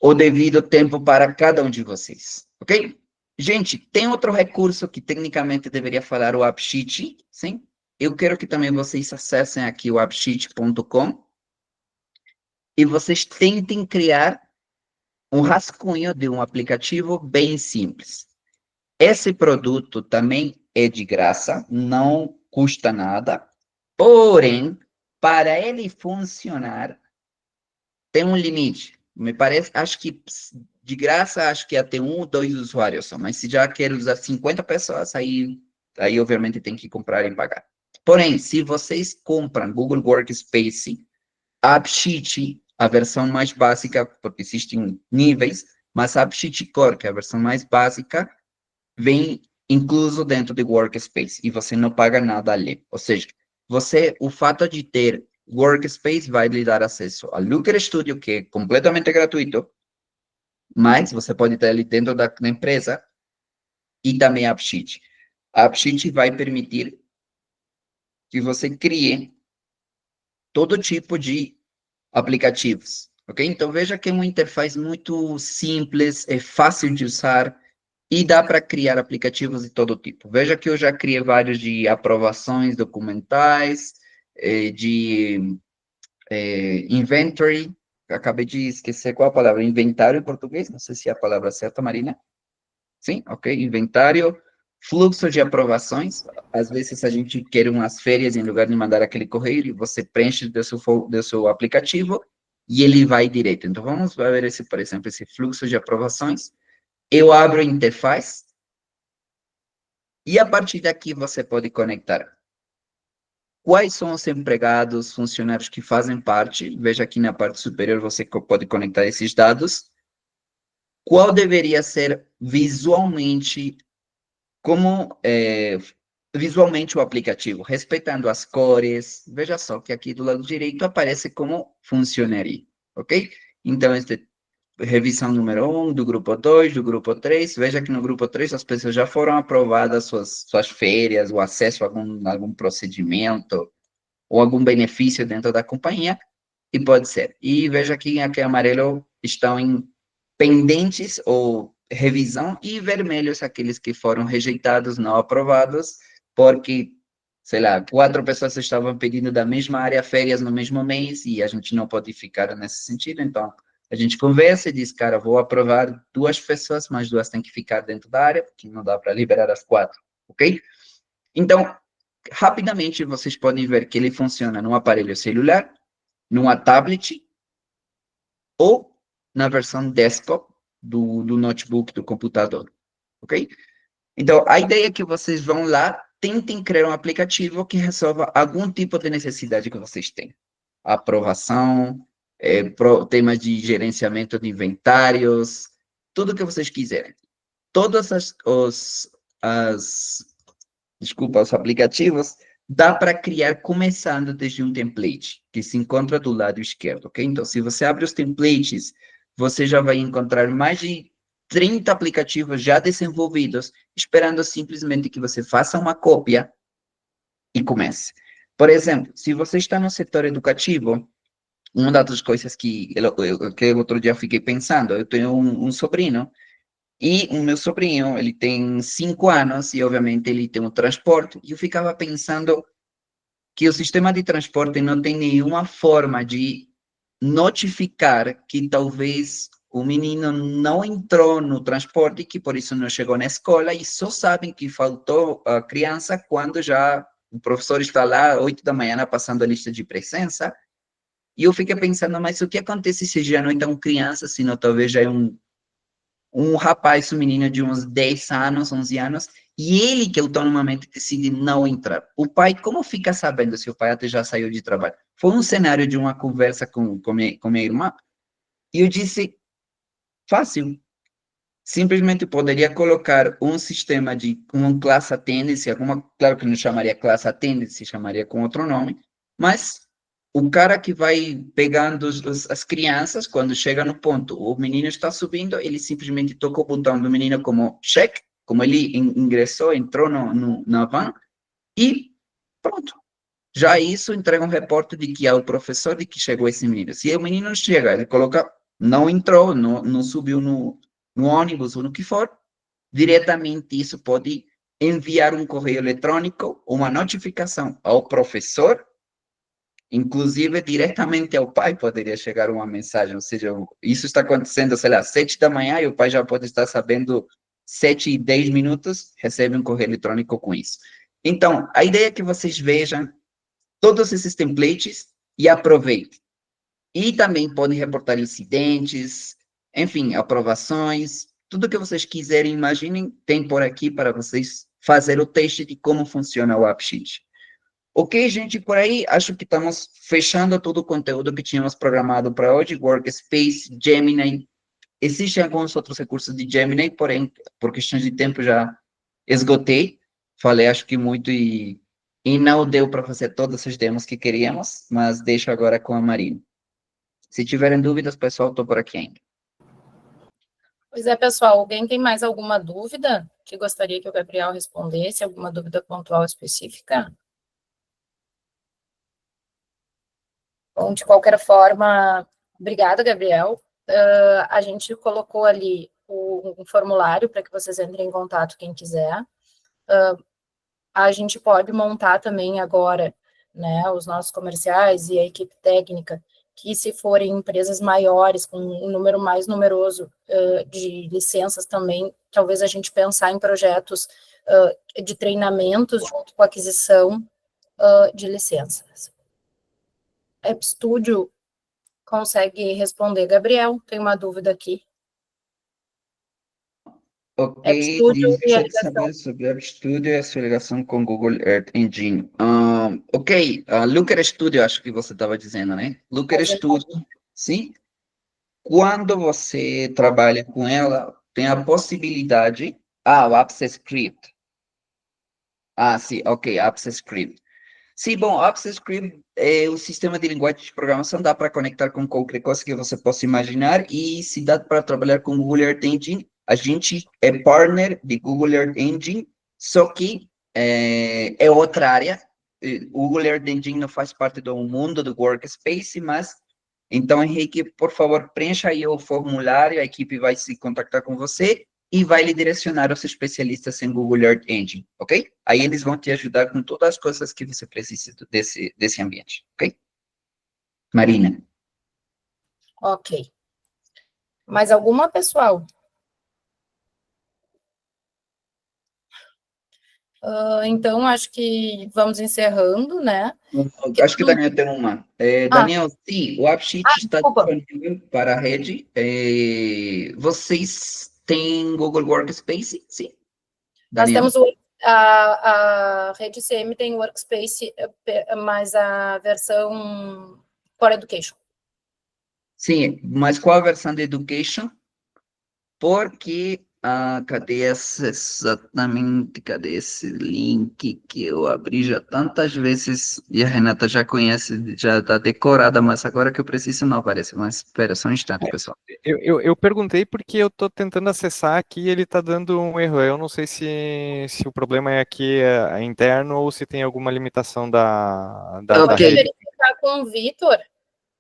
o devido tempo para cada um de vocês, ok? Gente, tem outro recurso que tecnicamente deveria falar o AppSheet, sim? Eu quero que também vocês acessem aqui o appsheet.com e vocês tentem criar um rascunho de um aplicativo bem simples. Esse produto também é de graça, não custa nada, porém, para ele funcionar, tem um limite. Me parece, acho que de graça, acho que até 1 ou 2 usuários só, mas se já quer usar 50 pessoas, aí obviamente tem que comprar e pagar. Porém, se vocês compram Google Workspace, AppSheet, a versão mais básica, porque existem níveis, mas AppSheet Core, que é a versão mais básica, vem incluso dentro do Workspace, e você não paga nada ali. Ou seja, o fato de ter Workspace vai lhe dar acesso ao Looker Studio, que é completamente gratuito, mas você pode ter ali dentro da empresa, e também a AppSheet. A AppSheet vai permitir que você crie todo tipo de aplicativos, ok? Então, veja que é uma interface muito simples, é fácil de usar, e dá para criar aplicativos de todo tipo. Veja que eu já criei vários de aprovações documentais, de inventory, acabei de esquecer qual a palavra, inventário em português, não sei se é a palavra certa, Marina. Sim, ok, inventário, fluxo de aprovações, às vezes a gente quer umas férias, em lugar de mandar aquele correio, você preenche do seu aplicativo, e ele vai direto. Então, vamos ver esse, por exemplo, esse fluxo de aprovações. Eu abro a interface, e a partir daqui você pode conectar quais são os empregados, funcionários que fazem parte. Veja aqui na parte superior, você pode conectar esses dados. Qual deveria ser visualmente, visualmente o aplicativo, respeitando as cores. Veja só que aqui do lado direito aparece como funcionaria, ok? Então, revisão número 1, do grupo 2, do grupo 3. Veja que no grupo 3 as pessoas já foram aprovadas suas férias, o acesso a algum procedimento, ou algum benefício dentro da companhia, e pode ser. E veja que aqui amarelo estão em pendentes ou revisão, e vermelhos aqueles que foram rejeitados, não aprovados, porque, sei lá, 4 pessoas estavam pedindo da mesma área férias no mesmo mês, e a gente não pode ficar nesse sentido, então a gente conversa e diz, cara, vou aprovar 2 pessoas, mas 2 têm que ficar dentro da área, porque não dá para liberar as 4, ok? Então, rapidamente, vocês podem ver que ele funciona num aparelho celular, numa tablet, ou na versão desktop do notebook, do computador, ok? Então, a ideia é que vocês vão lá, tentem criar um aplicativo que resolva algum tipo de necessidade que vocês têm. Aprovação, temas de gerenciamento de inventários, tudo que vocês quiserem. Todos os aplicativos, dá para criar começando desde um template, que se encontra do lado esquerdo, ok? Então, se você abre os templates, você já vai encontrar mais de 30 aplicativos já desenvolvidos, esperando simplesmente que você faça uma cópia e comece. Por exemplo, se você está no setor educativo, uma das coisas que outro dia fiquei pensando, eu tenho um sobrinho, e o meu sobrinho, ele tem 5 anos, e obviamente ele tem um transporte, e eu ficava pensando que o sistema de transporte não tem nenhuma forma de notificar que talvez o menino não entrou no transporte, que por isso não chegou na escola, e só sabem que faltou a criança quando já o professor está lá, 8 da manhã, passando a lista de presença. E eu fiquei pensando, mas o que acontece se já não é tão criança, senão talvez já é um rapaz, um menino de uns 10 anos, 11 anos, e ele que autonomamente decide não entrar. O pai, como fica sabendo se o pai até já saiu de trabalho? Foi um cenário de uma conversa com minha irmã, e eu disse, fácil. Simplesmente poderia colocar um sistema de uma class attendance, claro que não chamaria class attendance, chamaria com outro nome, mas o cara que vai pegando as crianças, quando chega no ponto, o menino está subindo, ele simplesmente toca o botão do menino como check, como ele ingressou, entrou na van, e pronto. Já isso entrega um reporte de que é o professor de que chegou esse menino. Se o menino chega, ele coloca, não entrou, não subiu no ônibus ou no que for, diretamente isso pode enviar um correio eletrônico, uma notificação ao professor, inclusive diretamente ao pai poderia chegar uma mensagem, ou seja, isso está acontecendo, sei lá, 7 da manhã, e o pai já pode estar sabendo 7:10, recebe um correio eletrônico com isso. Então, a ideia é que vocês vejam todos esses templates e aproveitem. E também podem reportar incidentes, enfim, aprovações, tudo que vocês quiserem, imaginem, tem por aqui para vocês fazer o teste de como funciona o AppSheet. Ok, gente, por aí, acho que estamos fechando todo o conteúdo que tínhamos programado para hoje, Workspace, Gemini. Existem alguns outros recursos de Gemini, porém, por questões de tempo, já esgotei. Falei, acho que muito, e não deu para fazer todas as demos que queríamos, mas deixo agora com a Marina. Se tiverem dúvidas, pessoal, estou por aqui ainda. Pois é, pessoal, alguém tem mais alguma dúvida que gostaria que o Gabriel respondesse? Alguma dúvida pontual específica? Bom, de qualquer forma, obrigada, Gabriel. A gente colocou ali um formulário para que vocês entrem em contato, quem quiser. A gente pode montar também agora, né, os nossos comerciais e a equipe técnica, que se forem empresas maiores, com um número mais numeroso de licenças também, talvez a gente pensar em projetos de treinamentos junto com a aquisição de licenças. App Studio consegue responder. Gabriel, tem uma dúvida aqui. Ok, gostaria de saber sobre App Studio e a sua ligação com Google Earth Engine. Ok, Looker Studio, acho que você estava dizendo, né? Looker Studio, sim. Quando você trabalha com ela, tem a possibilidade... o AppScript. Sim, ok, AppScript. Sim, bom, AppScript é o sistema de linguagem de programação, dá para conectar com qualquer coisa que você possa imaginar, e se dá para trabalhar com Google Earth Engine, a gente é partner de Google Earth Engine, só que é outra área, o Google Earth Engine não faz parte do mundo do Workspace, mas então, Henrique, por favor, preencha aí o formulário, a equipe vai se contactar com você e vai lhe direcionar aos especialistas em Google Earth Engine, ok? Aí eles vão te ajudar com todas as coisas que você precisa desse ambiente, ok? Marina. Ok. Mais alguma, pessoal? Então, acho que vamos encerrando, né? Acho que o Daniel tem uma. Daniel, sim, o AppSheet está desculpa. disponível para a rede. Vocês têm Google Workspace? Sim. Nós Daniel? temos a rede CM tem Workspace, mas a versão for Education. Sim, mas qual a versão de Education? Porque, cadê exatamente, cadê esse link que eu abri já tantas vezes e a Renata já conhece, já está decorada, mas agora que eu preciso não aparece, mas espera só um instante, pessoal. Eu perguntei porque eu estou tentando acessar aqui e ele está dando um erro. Eu não sei se o problema é aqui interno ou se tem alguma limitação da Pode Ok. rede. verificar com o Vitor,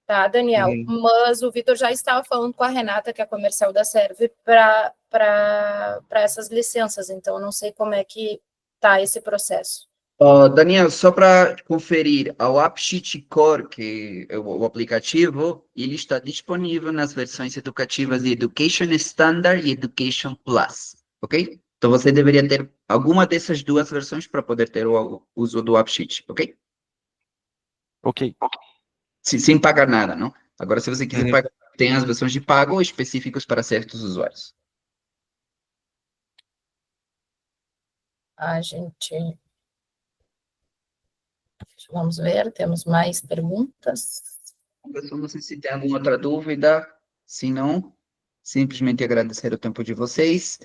tá, Daniel? Mas o Vitor já estava falando com a Renata, que é a comercial da Serve, para essas licenças, então eu não sei como é que está esse processo. Daniel, só para conferir, o AppSheet Core, que é o aplicativo, ele está disponível nas versões educativas de Education Standard e Education Plus, ok? Então você deveria ter alguma dessas duas versões para poder ter o uso do AppSheet, ok? Ok. Sem pagar nada, não? Agora, se você quiser pagar, tem as versões de pago específicas para certos usuários. A gente... Vamos ver, temos mais perguntas? Pessoal, não sei se tem alguma outra dúvida. Se não, simplesmente agradecer o tempo de vocês.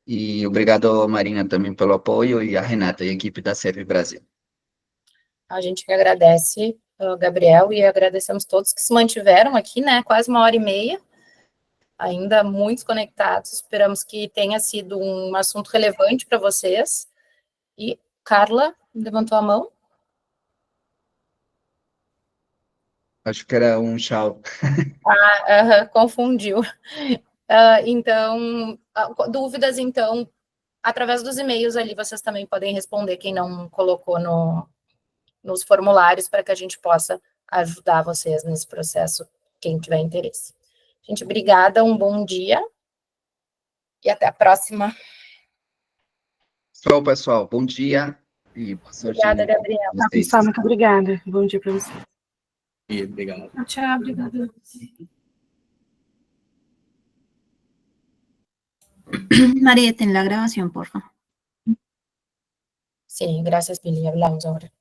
E obrigado, Marina, também pelo apoio, e a Renata e a equipe da Serve Brasil. A gente que agradece, Gabriel, e agradecemos todos que se mantiveram aqui, né? Quase 1h30, ainda muitos conectados. Esperamos que tenha sido um assunto relevante para vocês. E Carla levantou a mão. Acho que era um tchau. Confundiu. Então, dúvidas, então, através dos e-mails ali, vocês também podem responder, quem não colocou nos formulários, para que a gente possa ajudar vocês nesse processo, quem tiver interesse. Gente, obrigada, um bom dia, e até a próxima. Tchau, pessoal. Bom dia. E boa sorte. Obrigada, Gabriel. Pessoal, muito obrigada. Bom dia para vocês. E obrigado. Tchau, obrigada. María, ten la grabación, por favor. Sí, gracias, Billy. Hablamos ahora.